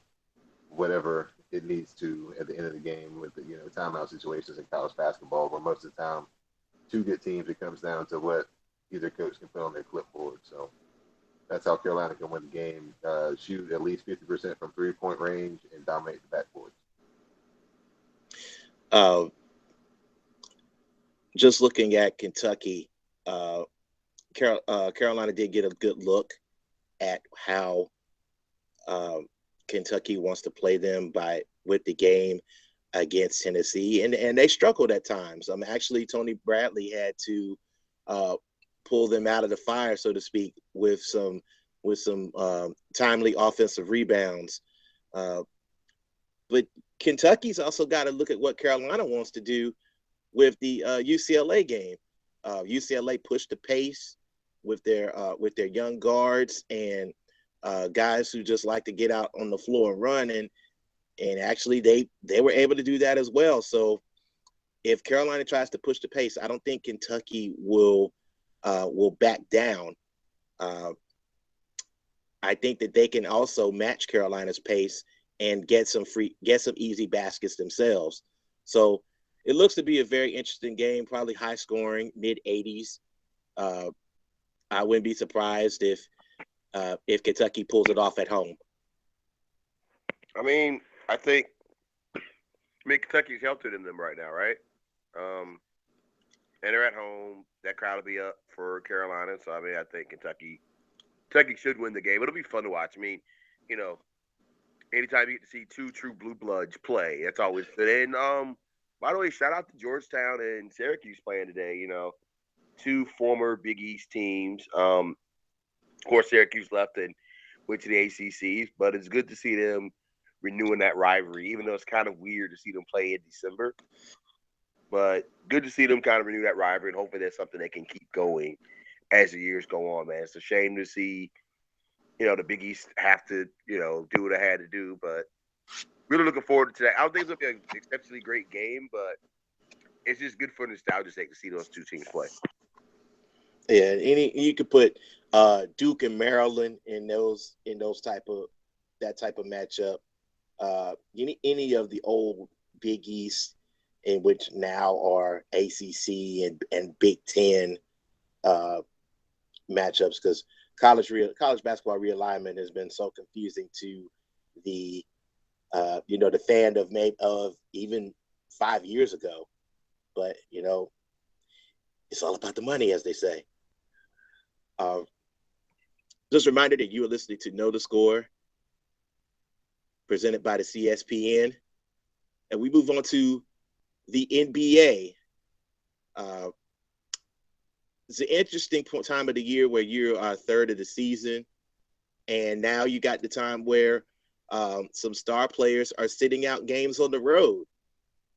Speaker 3: whatever it needs to at the end of the game with the, timeout situations in college basketball, where most of the time, two good teams, it comes down to what either coach can put on their clipboard. So that's how Carolina can win the game, shoot at least 50% from 3-point range and dominate the backboards.
Speaker 1: Just looking at Kentucky, Carolina did get a good look at how Kentucky wants to play them with the game against Tennessee, and they struggled at times. Actually, Tony Bradley had to pull them out of the fire, so to speak, with some timely offensive rebounds. But Kentucky's also got to look at what Carolina wants to do with the UCLA game. UCLA pushed the pace with their young guards and guys who just like to get out on the floor and run, and actually they were able to do that as well. So if Carolina tries to push the pace, I don't think Kentucky will back down. I think that they can also match Carolina's pace and get some easy baskets themselves. So it looks to be a very interesting game, probably high scoring, mid-80s. I wouldn't be surprised if Kentucky pulls it off at home.
Speaker 4: I think Kentucky's healthier than them right now, right? And they're at home. That crowd will be up for Carolina. So, I think Kentucky should win the game. It'll be fun to watch. Anytime you get to see two true blue bloods play, that's always good. And, by the way, shout out to Georgetown and Syracuse playing today, two former Big East teams. Of course, Syracuse left and went to the ACC, but it's good to see them renewing that rivalry, even though it's kind of weird to see them play in December. But good to see them kind of renew that rivalry, and hopefully that's something they can keep going as the years go on, man. It's a shame to see, the Big East have to, do what they had to do, but really looking forward to that. I don't think it's going to be an exceptionally great game, but it's just good for nostalgia's sake to see those two teams play.
Speaker 1: Yeah, you could put Duke and Maryland in that type of matchup. Any of the old Big East, in which now are ACC and Big Ten matchups, because college basketball realignment has been so confusing to the the fan of even 5 years ago. But it's all about the money, as they say. Just a reminder that you are listening to Know the Score, presented by the CSPN. And we move on to the NBA. It's an interesting time of the year where you're a third of the season. And now you got the time where some star players are sitting out games on the road.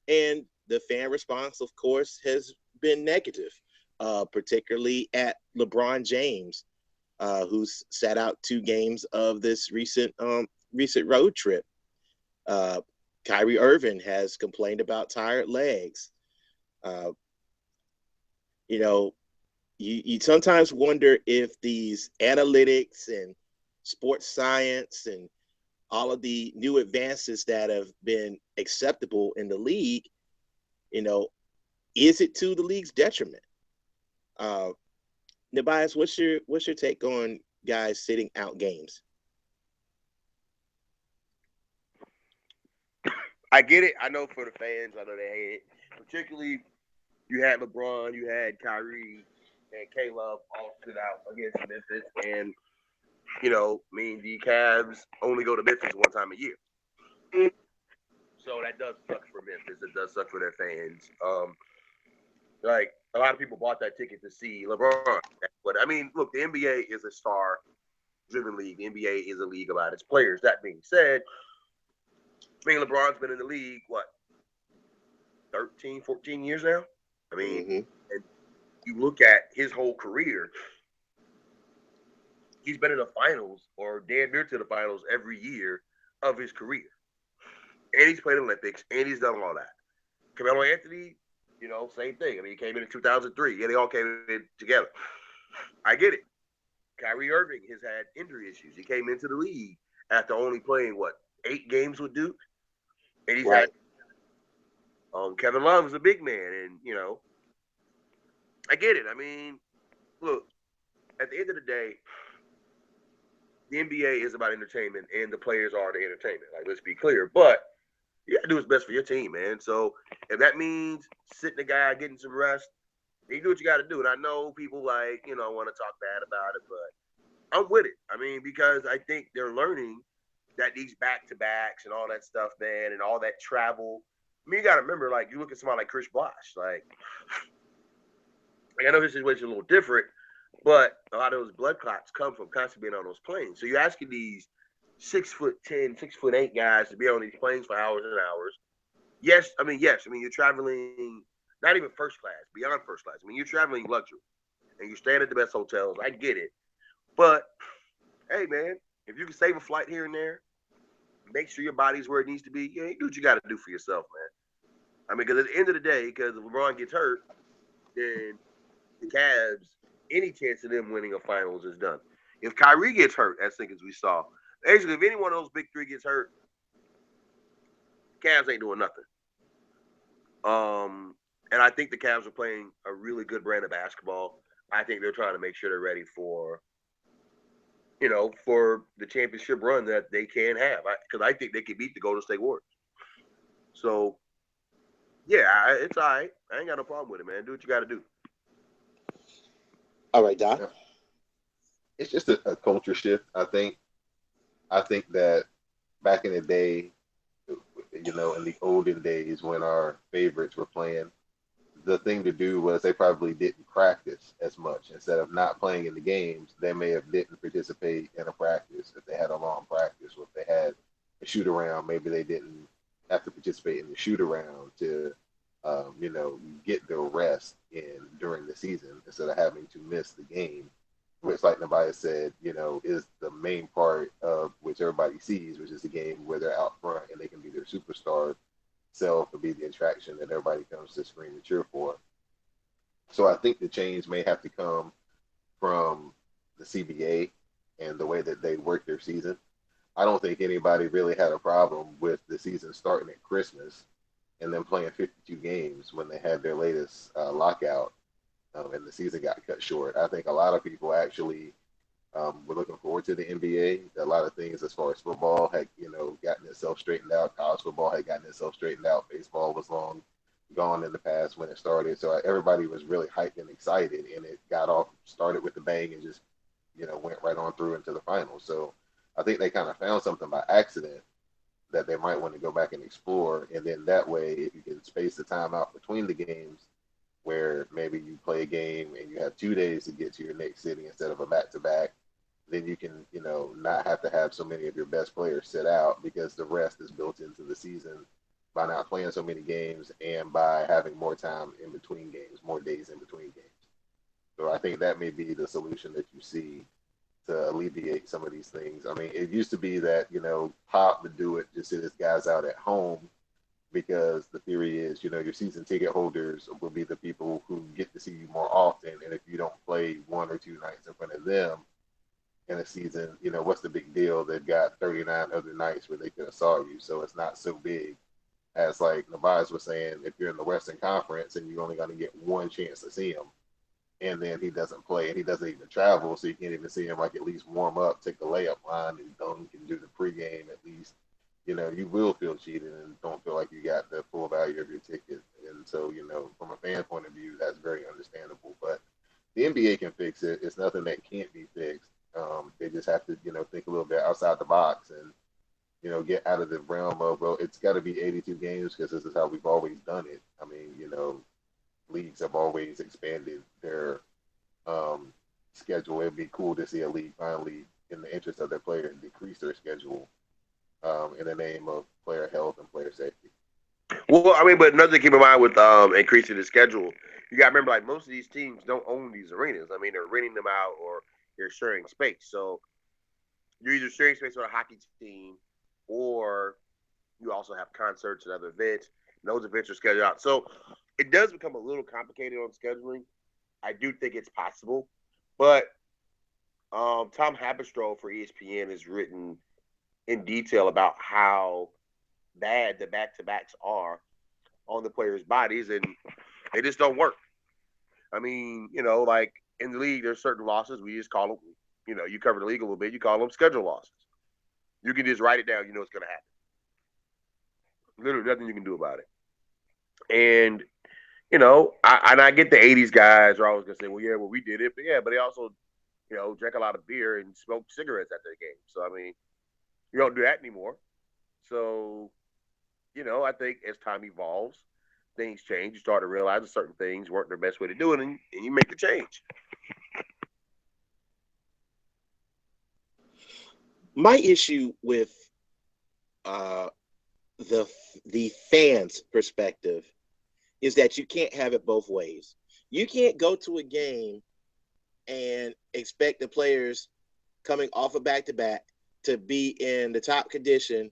Speaker 1: And the fan response, of course, has been negative, particularly at LeBron James, who's sat out 2 games of this recent road trip. Kyrie Irving has complained about tired legs. Uh, you know, you sometimes wonder if these analytics and sports science and all of the new advances that have been acceptable in the league, you know, is it to the league's detriment? Uh, Nebias, what's your take on guys sitting out games?
Speaker 4: I get it. I know for the fans, I know they hate it. Particularly, you had LeBron, you had Kyrie, and Caleb all sit out against Memphis, and I mean, the Cavs only go to Memphis one time a year, so that does suck for Memphis. It does suck for their fans. Like a lot of people bought that ticket to see LeBron, but I mean, look, the NBA is a star-driven league. The NBA is a league about its players. That being said, I mean, LeBron's been in the league, what, 13, 14 years now? I mean, and you look at his whole career, he's been in the finals or damn near to the finals every year of his career. And he's played Olympics, and he's done all that. Carmelo Anthony, same thing. I mean, he came in 2003. Yeah, they all came in together. I get it. Kyrie Irving has had injury issues. He came into the league after only playing, 8 games with Duke? And he's had Kevin Love is a big man, and I get it. I mean, look, at the end of the day, the NBA is about entertainment, and the players are the entertainment. Like, let's be clear. But you gotta do what's best for your team, man. So if that means sitting the guy, getting some rest, you do what you got to do. And I know people want to talk bad about it, but I'm with it. I mean, because I think they're learning that these back-to-backs and all that stuff, man, and all that travel. I mean, you got to remember, you look at somebody like Chris Bosh. I know his situation is a little different, but a lot of those blood clots come from constantly being on those planes. So you're asking these 6'10", 6'8" guys to be on these planes for hours and hours. Yes. I mean, you're traveling not even first class, beyond first class. I mean, you're traveling luxury, and you're staying at the best hotels. I get it. But, hey, man, if you can save a flight here and there, make sure your body's where it needs to be, you do what you got to do for yourself, man. I mean, because at the end of the day, because if LeBron gets hurt, then the Cavs, any chance of them winning a finals is done. If Kyrie gets hurt, as we saw, basically, if any one of those big three gets hurt, Cavs ain't doing nothing. And I think the Cavs are playing a really good brand of basketball. I think they're trying to make sure they're ready for the championship run that they can have. Because I think they can beat the Golden State Warriors. So, yeah, it's all right. I ain't got no problem with it, man. Do what you got to do.
Speaker 1: All right, Doc.
Speaker 3: It's just a culture shift, I think. I think that back in the day, in the olden days when our favorites were playing, the thing to do was they probably didn't practice as much. Instead of not playing in the games, they may have didn't participate in a practice. If they had a long practice, or if they had a shoot around, maybe they didn't have to participate in the shoot around to, get their rest in during the season instead of having to miss the game, which, like Nabaya said, is the main part of which everybody sees, which is the game where they're out front and they can be their superstar self and be the attraction that everybody comes to scream and cheer for. So I think the change may have to come from the CBA and the way that they work their season. I don't think anybody really had a problem with the season starting at Christmas and then playing 52 games when they had their latest lockout and the season got cut short. I think a lot of people actually were looking forward to the NBA. A lot of things as far as football had, gotten itself straightened out. College football had gotten itself straightened out. Baseball was long gone in the past when it started. So everybody was really hyped and excited, and it started with a bang and just, went right on through into the finals. So I think they kind of found something by accident that they might want to go back and explore. And then that way, if you can space the time out between the games, where maybe you play a game and you have 2 days to get to your next city instead of a back-to-back, then you can, not have to have so many of your best players sit out because the rest is built into the season by not playing so many games and by having more time in between games, more days in between games. So I think that may be the solution that you see to alleviate some of these things. I mean, it used to be that, Pop would do it, just sit his guys out at home because the theory is, your season ticket holders will be the people who get to see you more often. And if you don't play 1 or 2 nights in front of them in a season, what's the big deal? They've got 39 other nights where they could have saw you. So it's not so big as like Navaz was saying, if you're in the Western Conference and you're only going to get one chance to see him, and then he doesn't play and he doesn't even travel, so you can't even see him like at least warm up, take the layup line, and dunk and do the pregame at least. You will feel cheated and don't feel like you got the full value of your ticket. And so, from a fan point of view, that's very understandable. But the NBA can fix it. It's nothing that can't be fixed. They just have to, think a little bit outside the box and, get out of the realm of, well, it's got to be 82 games because this is how we've always done it. I mean, leagues have always expanded their schedule. It'd be cool to see a league finally, in the interest of their players, decrease their schedule in the name of player health and player safety.
Speaker 4: Well, I mean, but another thing to keep in mind with increasing the schedule, you got to remember, like, most of these teams don't own these arenas. I mean, they're renting them out or they're sharing space. So you're either sharing space with a hockey team or you also have concerts and other events. And those events are scheduled out. So it does become a little complicated on scheduling. I do think it's possible. But Tom Haberstroh for ESPN has written in detail about how bad the back-to-backs are on the players' bodies, and they just don't work. I mean, like in the league, there's certain losses. We just call them, you cover the league a little bit, you call them schedule losses. You can just write it down, it's going to happen. Literally nothing you can do about it. And, I get the 80s guys are always going to say, well, yeah, well, we did it. But yeah, but they also, drank a lot of beer and smoked cigarettes after the game. So, I mean, you don't do that anymore. So, I think as time evolves, things change. You start to realize that certain things weren't the best way to do it, and you make the change.
Speaker 1: My issue with the fans' perspective is that you can't have it both ways. You can't go to a game and expect the players coming off a back-to-back to be in the top condition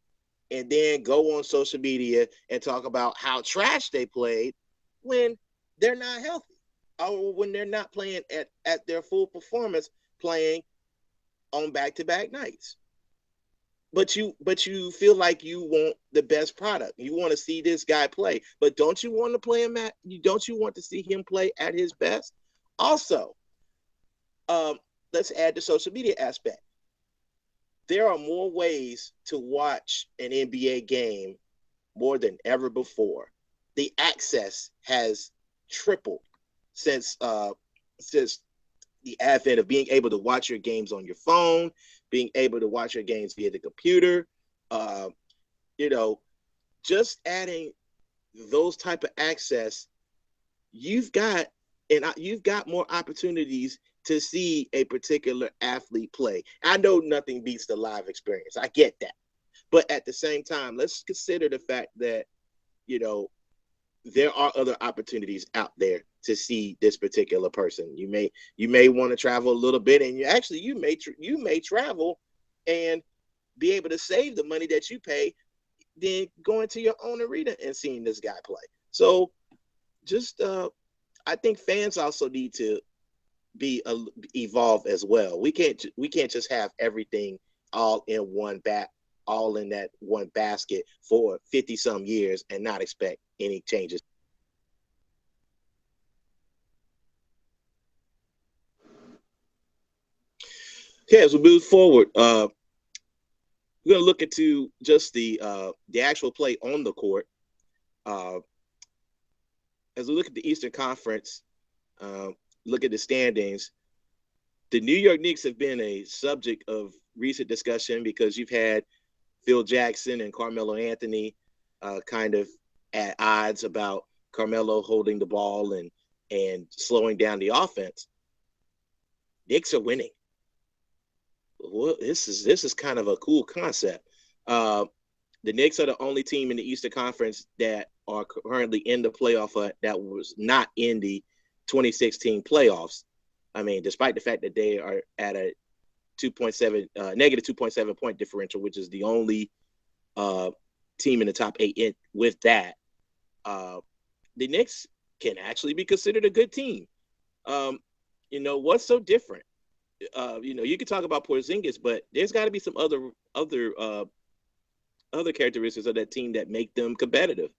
Speaker 1: and then go on social media and talk about how trash they played when they're not healthy or when they're not playing at their full performance, playing on back-to-back nights. But you feel like you want the best product. You want to see this guy play, but don't you want to play him don't you want to see him play at his best? Also, let's add the social media aspect. There are more ways to watch an NBA game more than ever before. The access has tripled since the advent of being able to watch your games on your phone, being able to watch your games via the computer. Just adding those type of access, you've got more opportunities to see a particular athlete play. I know nothing beats the live experience. I get that. But at the same time, let's consider the fact that, there are other opportunities out there to see this particular person. You may want to travel a little bit, and you may travel and be able to save the money that you pay than going to your own arena and seeing this guy play. So just I think fans also need to evolve as well. We can't just have everything all in that one basket for 50 some years and not expect any changes. Okay, as we move forward, we're going to look into just the actual play on the court. As we look at the Eastern Conference, look at the standings, the New York Knicks have been a subject of recent discussion because you've had Phil Jackson and Carmelo Anthony kind of at odds about Carmelo holding the ball and slowing down the offense. Knicks are winning. Well, this is kind of a cool concept. The Knicks are the only team in the Eastern Conference that are currently in the playoff that was not in the 2016 playoffs. I mean, despite the fact that they are at a negative 2.7 point differential, which is the only team in the top 8 with that, the Knicks can actually be considered a good team. What's so different? You can talk about Porzingis, but there's got to be some other characteristics of that team that make them competitive.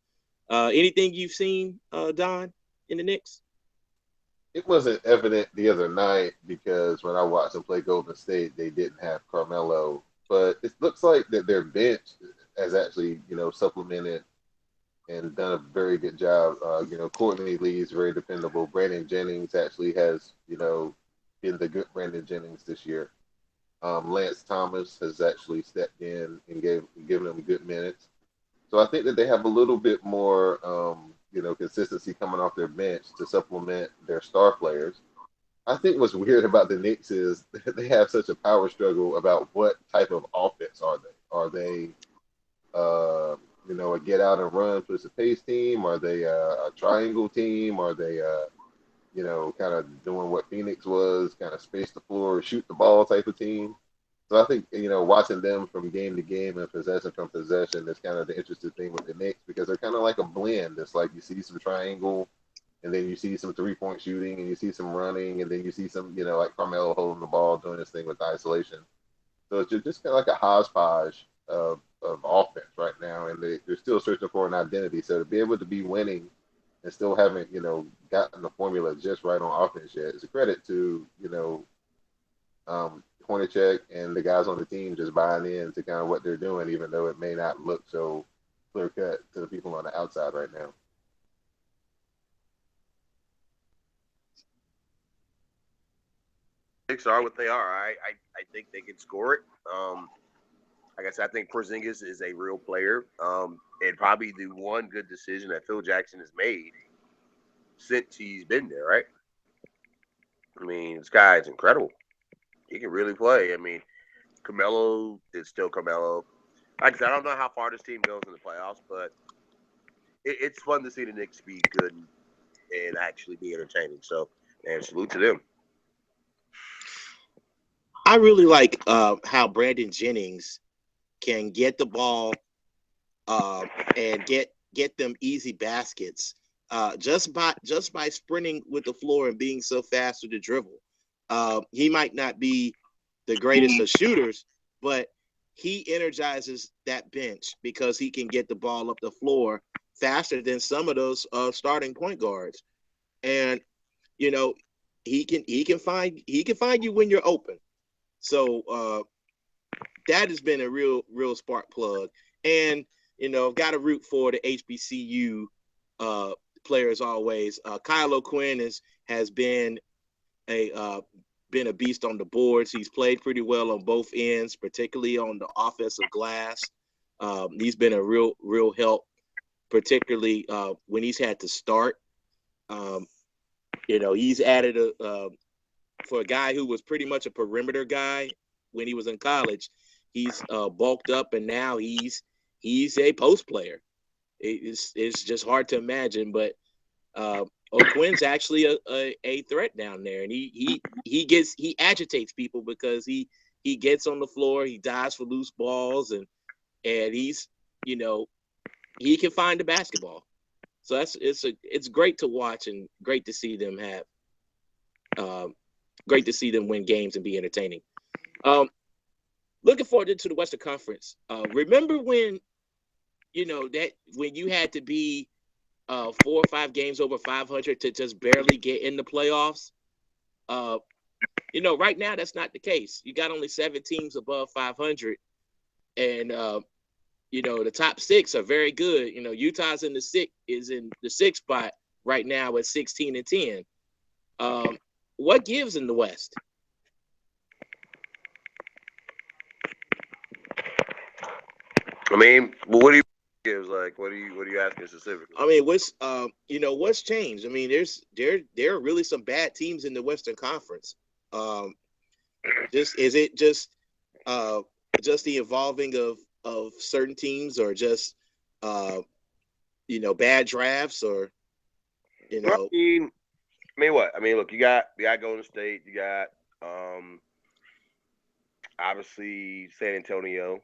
Speaker 1: Anything you've seen, Don, in the Knicks?
Speaker 3: It wasn't evident the other night because when I watched them play Golden State, they didn't have Carmelo. But it looks like that their bench has actually, supplemented and done a very good job. Courtney Lee is very dependable. Brandon Jennings actually has, been the good Brandon Jennings this year. Lance Thomas has actually stepped in and given them good minutes. So I think that they have a little bit more, consistency coming off their bench to supplement their star players. I think what's weird about the Knicks is they have such a power struggle about what type of offense are they? Are they, a get out and run push the pace team? Are they a triangle team? Are they, kind of doing what Phoenix was, kind of space the floor, shoot the ball type of team? So I think, watching them from game to game and possession from possession is kind of the interesting thing with the Knicks because they're kind of like a blend. It's like you see some triangle, and then you see some 3-point shooting, and you see some running, and then you see some, like Carmelo holding the ball, doing this thing with isolation. So it's just kind of like a hodgepodge of offense right now, and they're still searching for an identity. So to be able to be winning and still haven't, gotten the formula just right on offense yet is a credit to, Hornacek and the guys on the team just buying in to kind of what they're doing, even though it may not look so clear cut to the people on the outside right now.
Speaker 4: Knicks are what they are. I think they can score it. Like I said, I think Porzingis is a real player, and probably the one good decision that Phil Jackson has made since he's been there. Right? I mean, this guy is incredible. He can really play. I mean, Carmelo is still Carmelo. Like I said, I don't know how far this team goes in the playoffs, but it's fun to see the Knicks be good and actually be entertaining. So, man, salute to them.
Speaker 1: I really like how Brandon Jennings can get the ball and get them easy baskets just by sprinting with the floor and being so fast with the dribble. He might not be the greatest of shooters, but he energizes that bench because he can get the ball up the floor faster than some of those starting point guards. And he can find you when you're open. So that has been a real spark plug. And I've got to root for the HBCU players always. Kyle O'Quinn has been a beast on the boards. He's played pretty well on both ends, particularly on the offensive glass. He's been a real help, particularly when he's had to start. He's added for a guy who was pretty much a perimeter guy when he was in college. He's bulked up, and now he's a post player. It's just hard to imagine, but O'Quinn's actually a threat down there, and he agitates people because he gets on the floor, he dives for loose balls, and he's he can find the basketball. So it's great to watch and great to see them great to see them win games and be entertaining. Looking forward to the Western Conference. Remember when when you had to be 4 or 5 games over 500 to just barely get in the playoffs? Right now that's not the case. You got only 7 teams above 500, and the top 6 are very good. Utah's in the sixth spot right now at 16-10. What gives in the West?
Speaker 4: I mean, what do you gives? Like, what are you asking specifically?
Speaker 1: I mean, what's changed? I mean, there are really some bad teams in the Western Conference. Is it just the evolving of certain teams, or just bad drafts, or
Speaker 4: I mean what? I mean, look, you got Golden State, you got obviously San Antonio.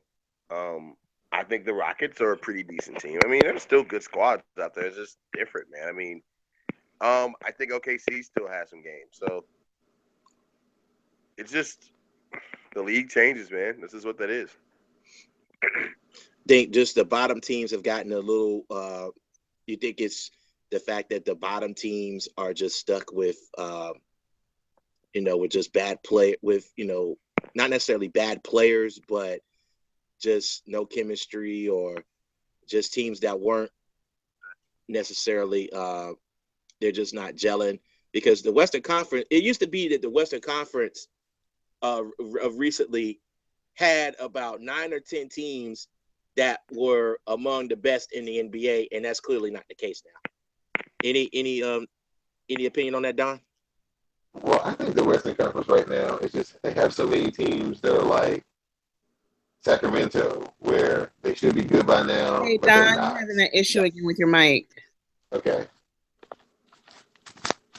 Speaker 4: I think the Rockets are a pretty decent team. I mean, there's still good squads out there. It's just different, man. I mean, I think OKC still has some games. So it's just the league changes, man. This is what that is.
Speaker 1: Think just the bottom teams have gotten a little. You think it's the fact that the bottom teams are just stuck with, with just bad play, with not necessarily bad players, but just no chemistry, or just teams that weren't necessarily they're just not gelling, because the Western Conference, it used to be that the Western Conference recently had about 9 or 10 teams that were among the best in the NBA, and that's clearly not the case now. Any opinion on that, Don?
Speaker 3: Well, I think the Western Conference right now is just they have so many teams that are like Sacramento, where they should be good by now,
Speaker 2: Hey,
Speaker 3: but they're
Speaker 2: Don, you're
Speaker 3: not.
Speaker 2: having an issue again with your mic.
Speaker 3: Okay.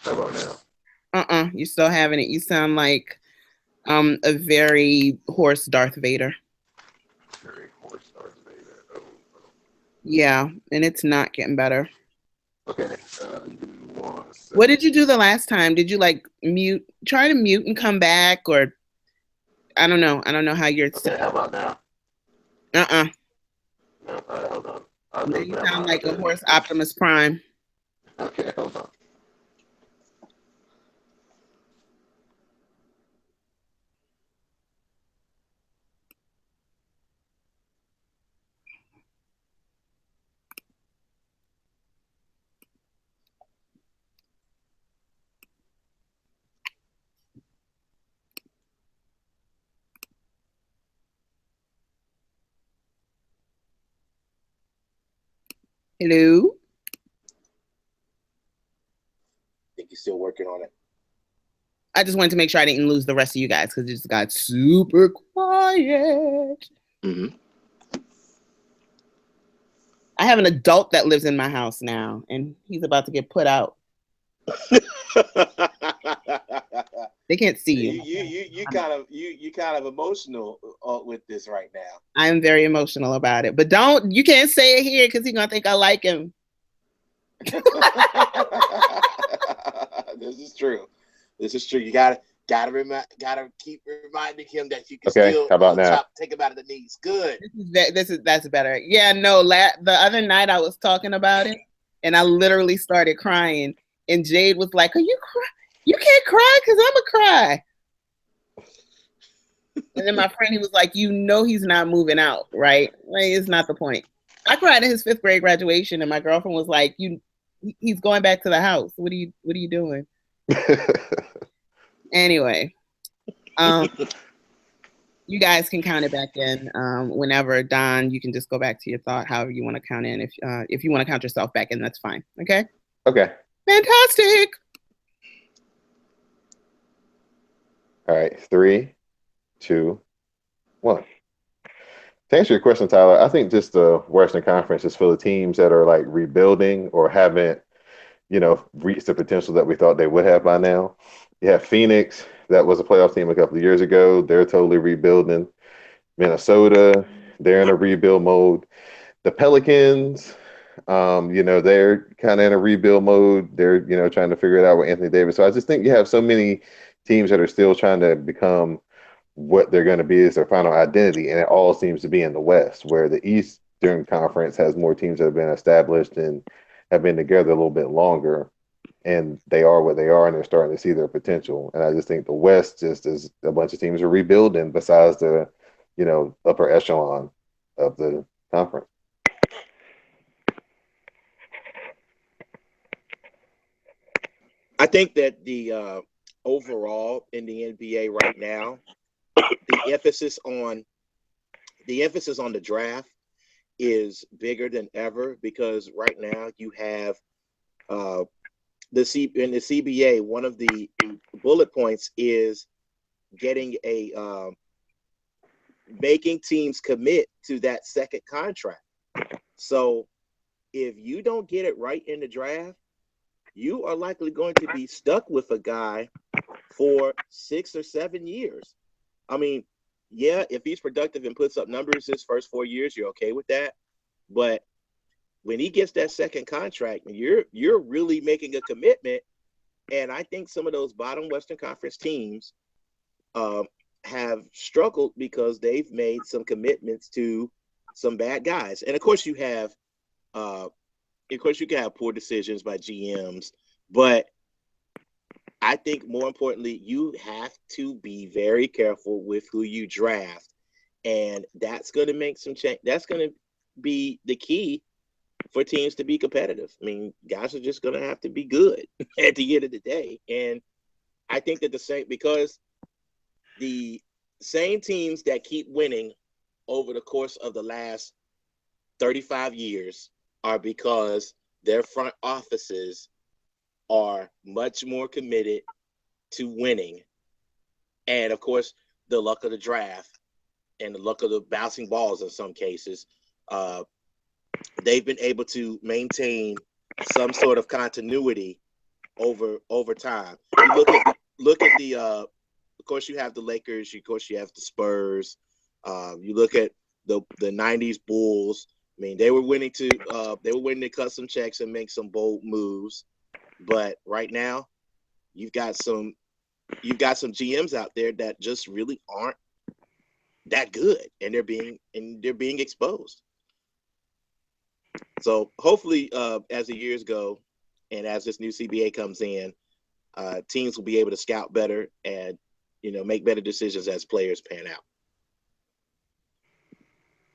Speaker 3: How about now?
Speaker 2: You're still having it. You sound like a very hoarse Darth Vader.
Speaker 3: Very hoarse Darth Vader. Oh.
Speaker 2: Yeah, and it's not getting better.
Speaker 3: Okay.
Speaker 2: What did you do the last time? Did you like try to mute and come back, or I don't know. I don't know how you're.
Speaker 3: Okay, how about now?
Speaker 2: No,
Speaker 3: hold on.
Speaker 2: Now you sound like a horse Optimus Prime.
Speaker 3: Okay, hold on.
Speaker 2: Hello?
Speaker 1: I think he's still working on it.
Speaker 2: I just wanted to make sure I didn't lose the rest of you guys, because it just got super quiet.
Speaker 1: Mm-hmm.
Speaker 2: I have an adult that lives in my house now, and he's about to get put out. They can't see you.
Speaker 1: You kind of emotional with this right now.
Speaker 2: I'm very emotional about it, but you can't say it here because he's gonna think I like him.
Speaker 1: This is true. You gotta keep reminding him that you can still
Speaker 3: how about now?
Speaker 1: Take him out of the knees. Good.
Speaker 2: That's better. Yeah, no. The other night I was talking about it, and I literally started crying, and Jade was like, "Are you crying? You can't cry because I'm a cry." And then my friend, he was like, he's not moving out, right? Like, it's not the point. I cried at his 5th grade graduation, and my girlfriend was like, he's going back to the house. What are you doing? Anyway, you guys can count it back in whenever. Don, you can just go back to your thought, however you want to count in. If you want to count yourself back in, that's fine. Okay?
Speaker 3: Okay.
Speaker 2: Fantastic.
Speaker 3: All right. 3, 2, 1. To answer your question, Tyler, I think just the Western Conference is full of teams that are like rebuilding or haven't, reached the potential that we thought they would have by now. You have Phoenix, that was a playoff team a couple of years ago. They're totally rebuilding. Minnesota, they're in a rebuild mode. The Pelicans, they're kind of in a rebuild mode. They're, trying to figure it out with Anthony Davis. So I just think you have so many teams that are still trying to become what they're going to be as their final identity. And it all seems to be in the West, where the Eastern Conference has more teams that have been established and have been together a little bit longer. And they are what they are, and they're starting to see their potential. And I just think the West just is a bunch of teams are rebuilding besides the, upper echelon of the conference.
Speaker 1: I think that the overall in the NBA right now, the emphasis on the draft is bigger than ever, because right now you have in the CBA, one of the bullet points is getting making teams commit to that second contract. So if you don't get it right in the draft, you are likely going to be stuck with a guy for 6 or 7 years. I mean, yeah, if he's productive and puts up numbers his first 4 years, you're okay with that. But when he gets that second contract, you're really making a commitment. And I think some of those bottom Western Conference teams have struggled because they've made some commitments to some bad guys. And of course, you can have poor decisions by GMs, but I think more importantly, you have to be very careful with who you draft, and that's going to make some change. That's going to be the key for teams to be competitive. I mean, guys are just going to have to be good at the end of the day. And I think that because the same teams that keep winning over the course of the last 35 years are because their front offices are much more committed to winning. And of course, the luck of the draft and the luck of the bouncing balls in some cases, they've been able to maintain some sort of continuity over time. You look at the of course you have the Lakers, of course you have the Spurs. You look at the 90s Bulls. I mean, they were winning to cut some checks and make some bold moves. But right now, you've got some GMs out there that just really aren't that good, and they're being exposed. So hopefully, as the years go, and as this new CBA comes in, teams will be able to scout better and make better decisions as players pan out.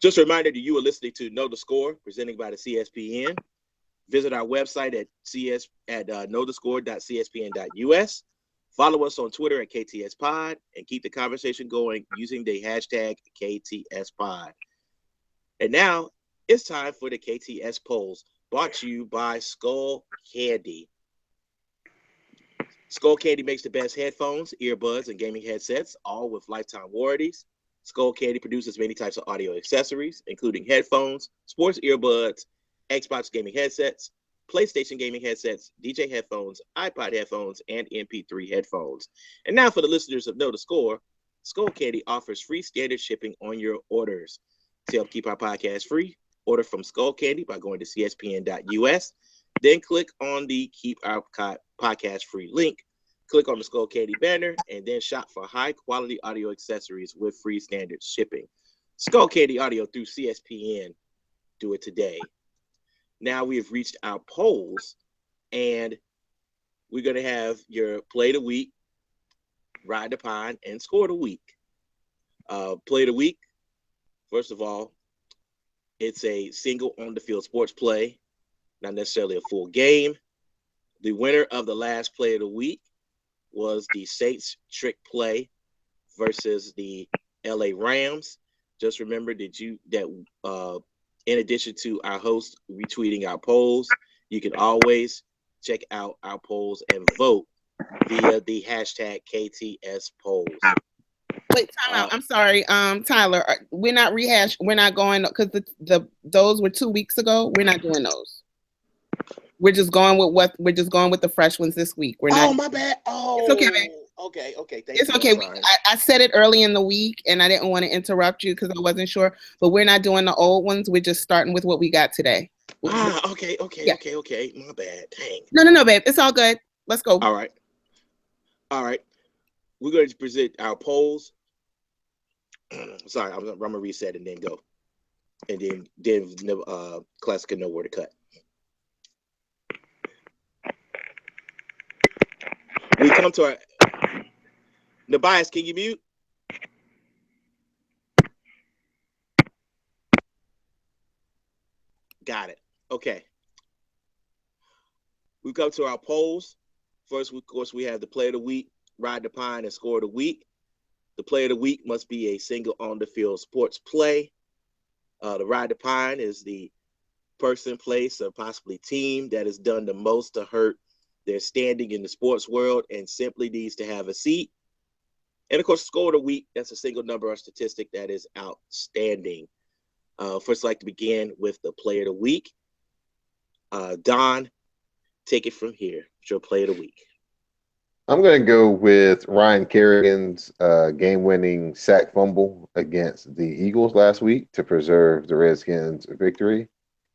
Speaker 1: Just a reminder that you are listening to Know the Score, presented by the CSPN. Visit our website at knowthescore.cspn.us. Follow us on Twitter at KTSPod and keep the conversation going using the hashtag KTSPod. And now it's time for the KTS polls, brought to you by Skull Candy. Skull Candy makes the best headphones, earbuds, and gaming headsets, all with lifetime warranties. Skull Candy produces many types of audio accessories, including headphones, sports earbuds, Xbox gaming headsets, PlayStation gaming headsets, DJ headphones, iPod headphones, and MP3 headphones. And now for the listeners of Know the Score, Skull Candy offers free standard shipping on your orders. To help keep our podcast free, order from Skull Candy by going to cspn.us. Then click on the Keep Our Podcast Free link. Click on the Skull Candy banner and then shop for high-quality audio accessories with free standard shipping. Skull Candy Audio through CSPN. Do it today. Now we have reached our polls, and we're going to have your play of the week, ride the pine, and score of the week. Play of the week, first of all, it's a single on-the-field sports play, not necessarily a full game. The winner of the last play of the week was the Saints trick play versus the LA Rams. Just remember that in addition to our host retweeting our polls, you can always check out our polls and vote via the hashtag KTS polls.
Speaker 2: Wait, time out. I'm sorry, Tyler. We're not going because those were 2 weeks ago. We're not doing those. We're just going with the fresh ones this week. We're not.
Speaker 1: Oh, my bad. Oh,
Speaker 2: it's okay, babe.
Speaker 1: Okay.
Speaker 2: It's okay. I said it early in the week, and I didn't want to interrupt you because I wasn't sure. But we're not doing the old ones. We're just starting with what we got today.
Speaker 1: Okay.
Speaker 2: Yeah.
Speaker 1: Okay. My bad. Dang.
Speaker 2: No, babe. It's all good. Let's go.
Speaker 1: All right. We're going to present our polls. Sorry, I'm gonna reset and then go, and then Classic can know where to cut. We come to our Nabias. Can you mute? Got it. Okay. We come to our polls. First, of course, we have the play of the week, ride the pine, and score of the week. The play of the week must be a single on-the-field sports play. The ride the pine is the person, place, or possibly team that has done the most to hurt their standing in the sports world and simply needs to have a seat. And, of course, score of the week, that's a single number or statistic that is outstanding. First, I'd like to begin with the play of the week. Don, take it from here. It's your play of the week.
Speaker 3: I'm going to go with Ryan Kerrigan's game-winning sack fumble against the Eagles last week to preserve the Redskins' victory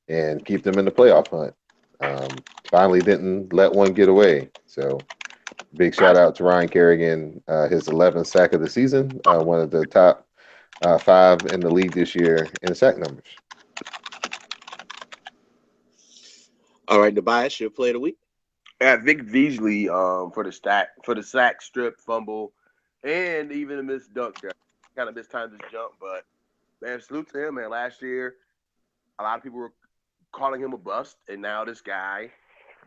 Speaker 3: and keep them in the playoff hunt. Finally didn't let one get away. So big shout out to Ryan Kerrigan, his 11th sack of the season, one of the top 5 in the league this year in sack numbers.
Speaker 1: All right, Tobias, your play of the week.
Speaker 4: Yeah, Vic Beasley for the sack, strip, fumble, and even a missed dunk there. Kind of mistimed his jump, but man, salute to him, man. Last year, a lot of people were calling him a bust, and now this guy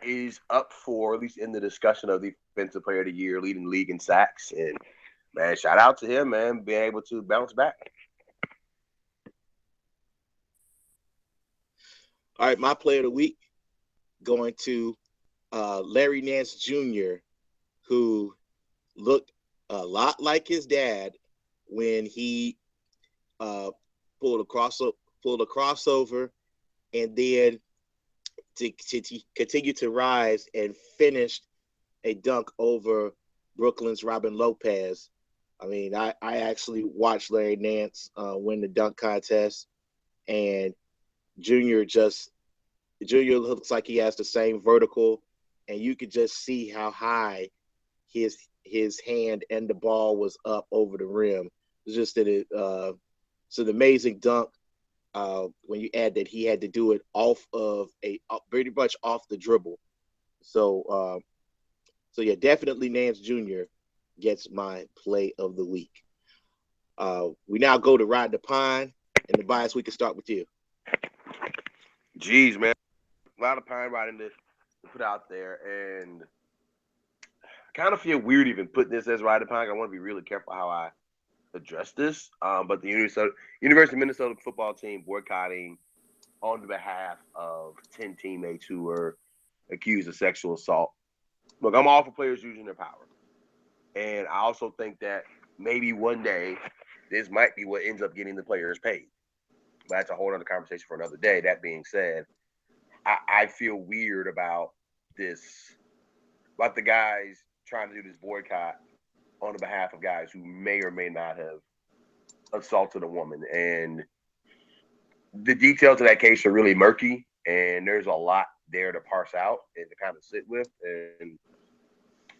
Speaker 4: is up for, at least in the discussion of the defensive player of the year, leading the league in sacks. And man, shout out to him, man, being able to bounce back.
Speaker 1: All right, my play of the week going to Larry Nance Jr., who looked a lot like his dad when he pulled a crossover, and then to continue to rise and finished a dunk over Brooklyn's Robin Lopez. I mean, I actually watched Larry Nance win the dunk contest, and Junior looks like he has the same vertical, and you could just see how high his hand and the ball was up over the rim. It was just it's an amazing dunk. When you add that he had to do it pretty much off the dribble. So yeah, definitely Nance Jr. gets my play of the week. We now go to Ride the Pine, and Tobias, we can start with you.
Speaker 4: Jeez, man. A lot of pine riding to put out there, and I kind of feel weird even putting this as Ride the Pine. I want to be really careful how I address this. But the University of Minnesota football team boycotting on behalf of 10 teammates who were accused of sexual assault. Look, I'm all for players using their power. And I also think that maybe one day this might be what ends up getting the players paid. But that's a whole other conversation for another day. That being said, I feel weird about the guys trying to do this boycott on the behalf of guys who may or may not have assaulted a woman. And the details of that case are really murky, and there's a lot there to parse out and to kind of sit with. And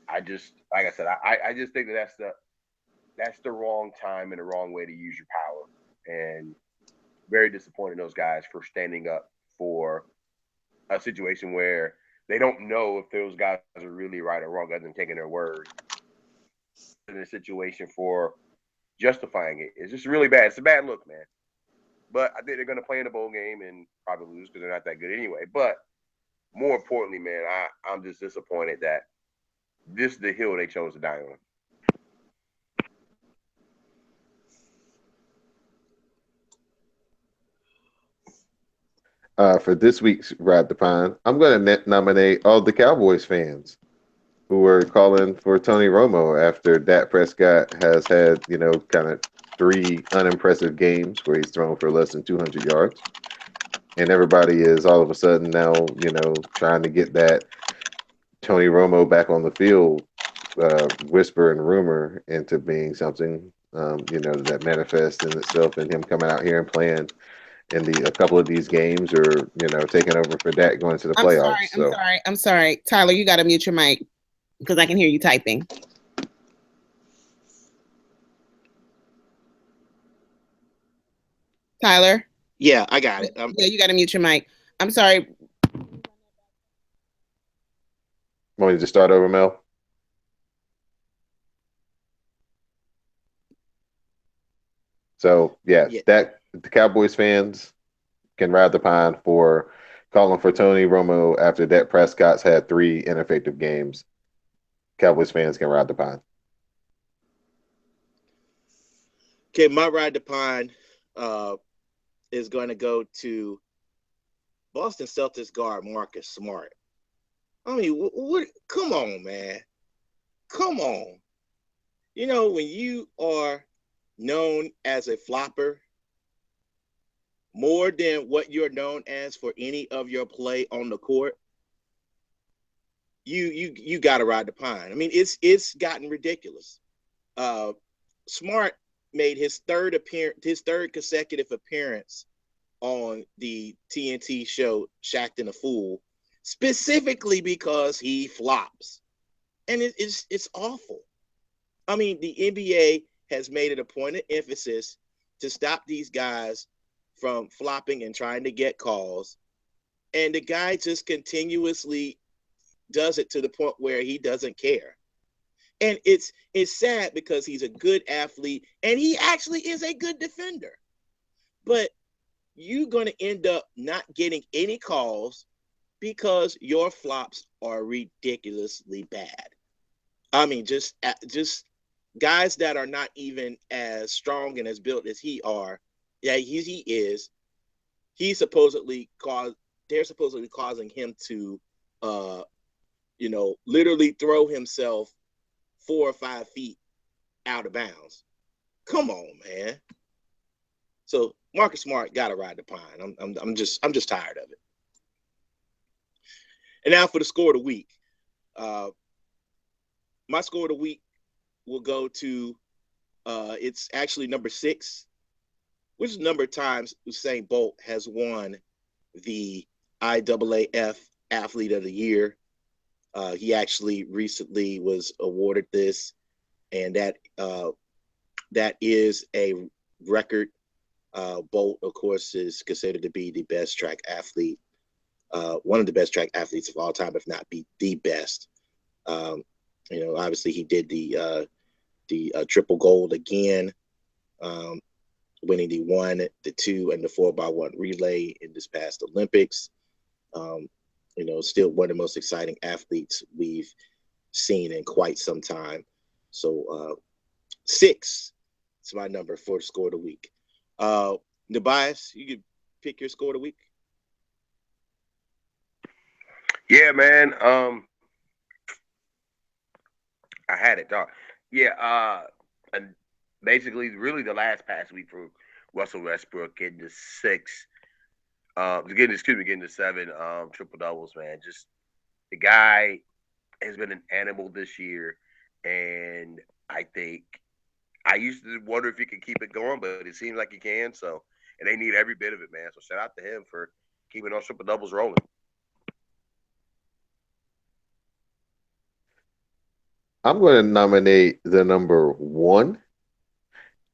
Speaker 4: I just, like I said, I just think that's the wrong time and the wrong way to use your power. And very disappointed in those guys for standing up for a situation where they don't know if those guys are really right or wrong other than taking their word in a situation for justifying it. It's just really bad. It's a bad look, man. But I think they're going to play in the bowl game and probably lose because they're not that good anyway. But more importantly, man, I'm just disappointed that this is the hill they chose to die on.
Speaker 3: For this week's Ride the Pine, I'm going to nominate all the Cowboys fans who were calling for Tony Romo after Dak Prescott has had, kind of 3 unimpressive games where he's thrown for less than 200 yards. And everybody is all of a sudden now, trying to get that Tony Romo back on the field whisper and rumor into being something, that manifests in itself in him coming out here and playing in a couple of these games, or taking over for Dak going to the playoffs.
Speaker 2: I'm sorry. Tyler, you got to mute your mic because I can hear you typing. Tyler?
Speaker 1: Yeah, I got it.
Speaker 2: Yeah, you got to mute your mic. I'm sorry.
Speaker 3: Want me to just start over, Mel? So, yeah. That the Cowboys fans can ride the pine for calling for Tony Romo after Dak Prescott's had 3 ineffective games. Cowboys fans can ride the pine.
Speaker 1: Okay, my Ride the Pine is going to go to Boston Celtics guard Marcus Smart. I mean, what? Come on, man. Come on. When you are known as a flopper more than what you're known as for any of your play on the court, you got to ride the pine. I mean, it's gotten ridiculous. Smart made his third consecutive appearance on the TNT show Shaqtin' a Fool, specifically because he flops, and it's awful. I mean, the NBA has made it a point of emphasis to stop these guys from flopping and trying to get calls, and the guy just continuously does it to the point where he doesn't care. And it's sad because he's a good athlete and he actually is a good defender. But you're going to end up not getting any calls because your flops are ridiculously bad. I mean, just guys that are not even as strong and as built as he are. Yeah, he is. They're supposedly causing him to, literally throw himself 4 or 5 feet out of bounds. Come on, man. So Marcus Smart got to ride the pine. I'm just tired of it. And now for the score of the week. My score of the week will go to it's actually number 6, which is the number of times Usain Bolt has won the IAAF Athlete of the Year. He actually recently was awarded this, and that is a record. Bolt, of course, is considered to be the best track athlete, one of the best track athletes of all time, if not be the best. Obviously he did the triple gold again, winning the 1, the 2, and the 4x1 relay in this past Olympics. Still one of the most exciting athletes we've seen in quite some time. So 6 is my number for the score of the week. Tobias, you could pick your score of the week.
Speaker 4: Yeah, man. I had it, dog. Yeah, and basically, really, the last past week for Russell Westbrook getting to 6, getting to 7 triple doubles, man. Just the guy has been an animal this year, and I think I used to wonder if he could keep it going, but it seems like he can. So, and they need every bit of it, man. So, shout out to him for keeping those triple doubles rolling.
Speaker 3: I'm going to nominate the number 1.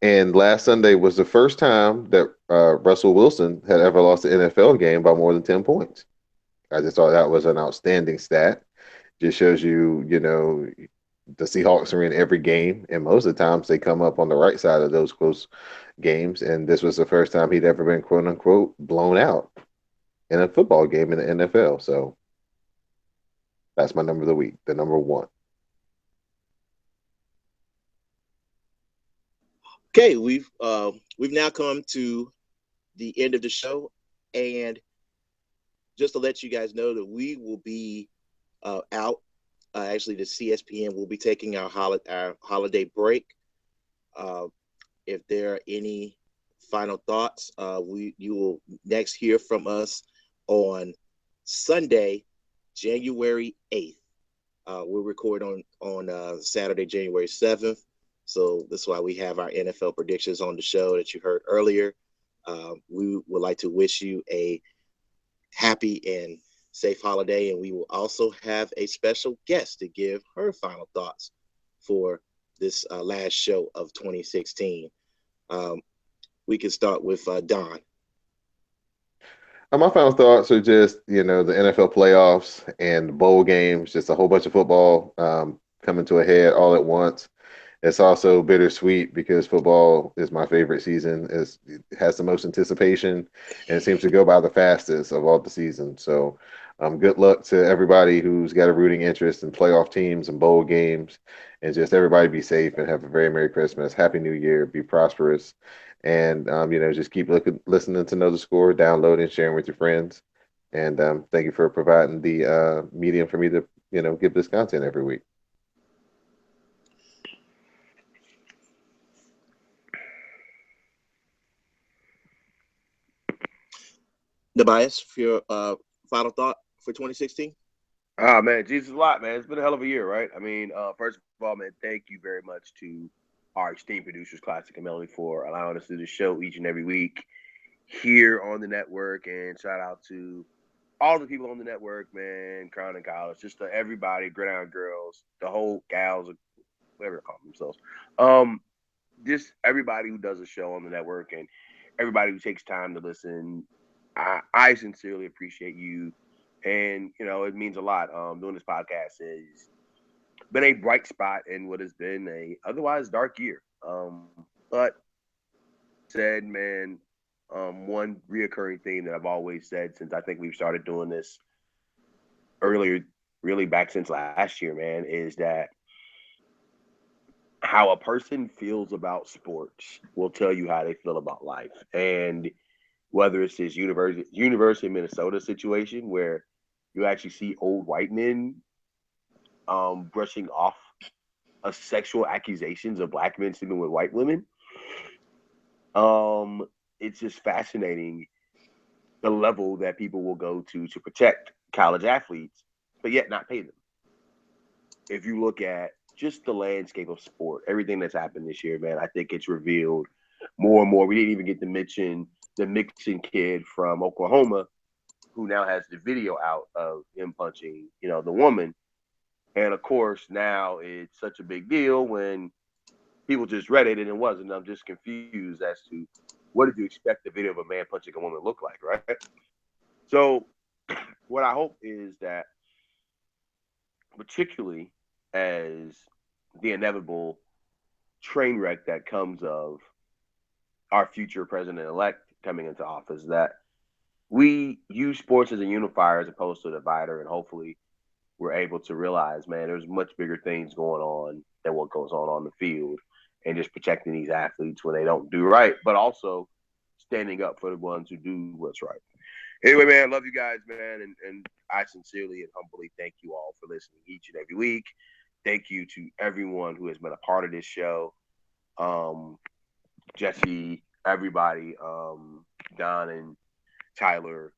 Speaker 3: And last Sunday was the first time that Russell Wilson had ever lost an NFL game by more than 10 points. I just thought that was an outstanding stat. Just shows you, the Seahawks are in every game, and most of the times they come up on the right side of those close games. And this was the first time he'd ever been, quote unquote, blown out in a football game in the NFL. So that's my number of the week, the number 1.
Speaker 1: Okay, we've now come to the end of the show, and just to let you guys know that we will be out. Actually, the CSPN will be taking our holiday break. If there are any final thoughts, you will next hear from us on Sunday, January 8th. We'll record on Saturday, January 7th. So that's why we have our NFL predictions on the show that you heard earlier. We would like to wish you a happy and safe holiday, and we will also have a special guest to give her final thoughts for this last show of 2016. We can start with Don.
Speaker 3: My final thoughts are just, the NFL playoffs and bowl games, just a whole bunch of football coming to a head all at once. It's also bittersweet because football is my favorite season. It has the most anticipation, and it seems to go by the fastest of all the seasons. So good luck to everybody who's got a rooting interest in playoff teams and bowl games, and just everybody be safe and have a very Merry Christmas, Happy New Year, be prosperous, and just keep listening to Know the Score, downloading, sharing with your friends, and thank you for providing the medium for me to give this content every week.
Speaker 1: Tobias, for your final thought for 2016.
Speaker 4: Ah man, Jesus a lot, man. It's been a hell of a year, right? I mean, first of all, man, thank you very much to our esteemed producers, Classic and Melody, for allowing us to do the show each and every week here on the network. And shout out to all the people on the network, man, Crown and College, just to everybody, Gridiron Girls, the whole gals, whatever they call themselves. Just everybody who does a show on the network and everybody who takes time to listen. I sincerely appreciate you. And, it means a lot. Doing this podcast has been a bright spot in what has been a otherwise dark year. But said, man, one reoccurring theme that I've always said since I think we've started doing this earlier, really back since last year, man, is that how a person feels about sports will tell you how they feel about life. And whether it's this University of Minnesota situation where you actually see old white men brushing off sexual accusations of black men sleeping with white women. It's just fascinating the level that people will go to protect college athletes, but yet not pay them. If you look at just the landscape of sport, everything that's happened this year, man, I think it's revealed more and more. We didn't even get to mention the Mixon kid from Oklahoma, who now has the video out of him punching, the woman. And of course, now it's such a big deal when people just read it and it wasn't. I'm just confused as to what did you expect the video of a man punching a woman look like, right? So what I hope is that, particularly as the inevitable train wreck that comes of our future president-elect coming into office, that we use sports as a unifier as opposed to a divider, and hopefully we're able to realize, man, there's much bigger things going on than what goes on the field, and just protecting these athletes when they don't do right, but also standing up for the ones who do what's right. Anyway, man, love you guys, man, and I sincerely and humbly thank you all for listening each and every week. Thank you to everyone who has been a part of this show. Jesse, everybody, Don and Tyler,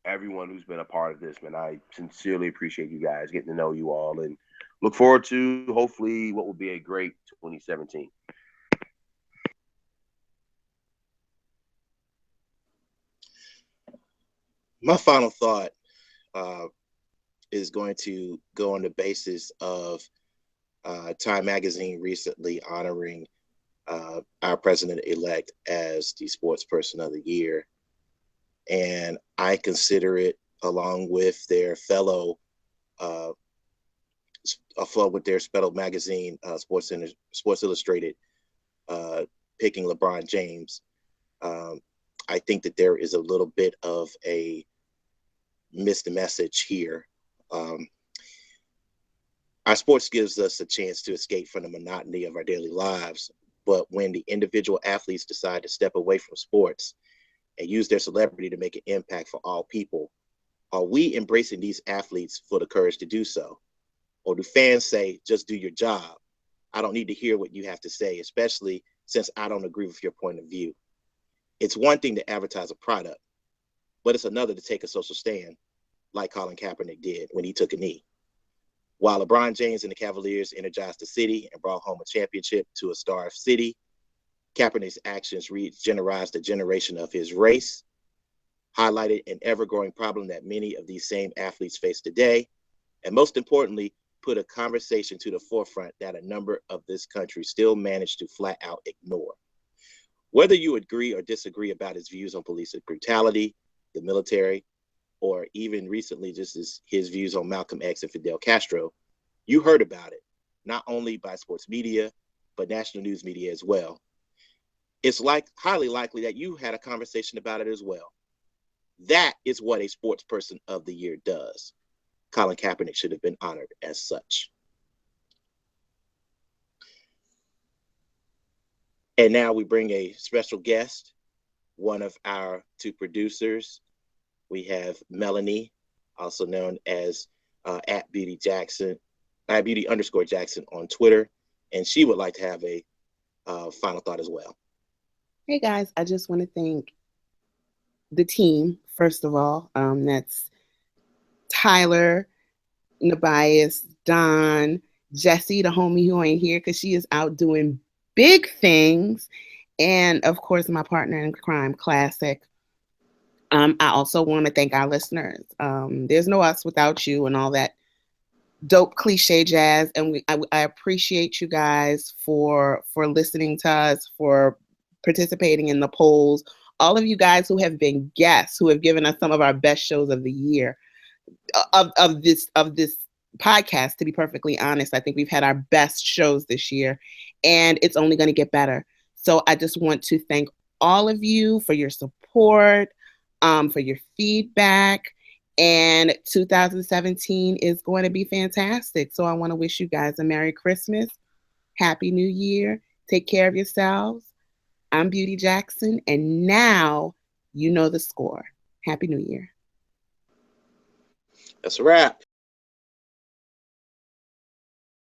Speaker 4: everyone who's been a part of this, man. I sincerely appreciate you guys, getting to know you all, and look forward to hopefully what will be a great 2017.
Speaker 1: My final thought is going to go on the basis of Time Magazine recently honoring our president-elect as the sports person of the year. And I consider it, along with their fellow magazine, Sports Illustrated, picking LeBron James. I think that there is a little bit of a missed message here. Our sports gives us a chance to escape from the monotony of our daily lives. But when the individual athletes decide to step away from sports and use their celebrity to make an impact for all people, are we embracing these athletes for the courage to do so? Or do fans say, just do your job? I don't need to hear what you have to say, especially since I don't agree with your point of view. It's one thing to advertise a product, but it's another to take a social stand, like Colin Kaepernick did when he took a knee. While LeBron James and the Cavaliers energized the city and brought home a championship to a starved city, Kaepernick's actions regenerized a generation of his race, highlighted an ever-growing problem that many of these same athletes face today, and most importantly, put a conversation to the forefront that a number of this country still manage to flat out ignore. Whether you agree or disagree about his views on police brutality, the military, or even recently just his views on Malcolm X and Fidel Castro, you heard about it, not only by sports media, but national news media as well. It's highly likely that you had a conversation about it as well. That is what a sports person of the year does. Colin Kaepernick should have been honored as such. And now we bring a special guest, one of our two producers. We have Melanie, also known as @BeautyJackson, @Beauty_Jackson on Twitter, and she would like to have a final thought as well.
Speaker 2: Hey guys, I just want to thank the team, first of all. That's Tyler, Nabias, Don, Jessie, the homie who ain't here because she is out doing big things, and of course my partner in crime, Classic. I also want to thank our listeners. There's no us without you and all that dope cliche jazz, and I appreciate you guys for listening to us, for participating in the polls. All of you guys who have been guests, who have given us some of our best shows of the year, of this podcast. To be perfectly honest, I think we've had our best shows this year, and it's only going to get better. So I just want to thank all of you for your support, for your feedback. And 2017 is going to be fantastic. So I want to wish you guys a Merry Christmas, Happy New Year. Take care of yourselves. I'm Beauty Jackson, and now you know the score. Happy New Year.
Speaker 1: That's a wrap.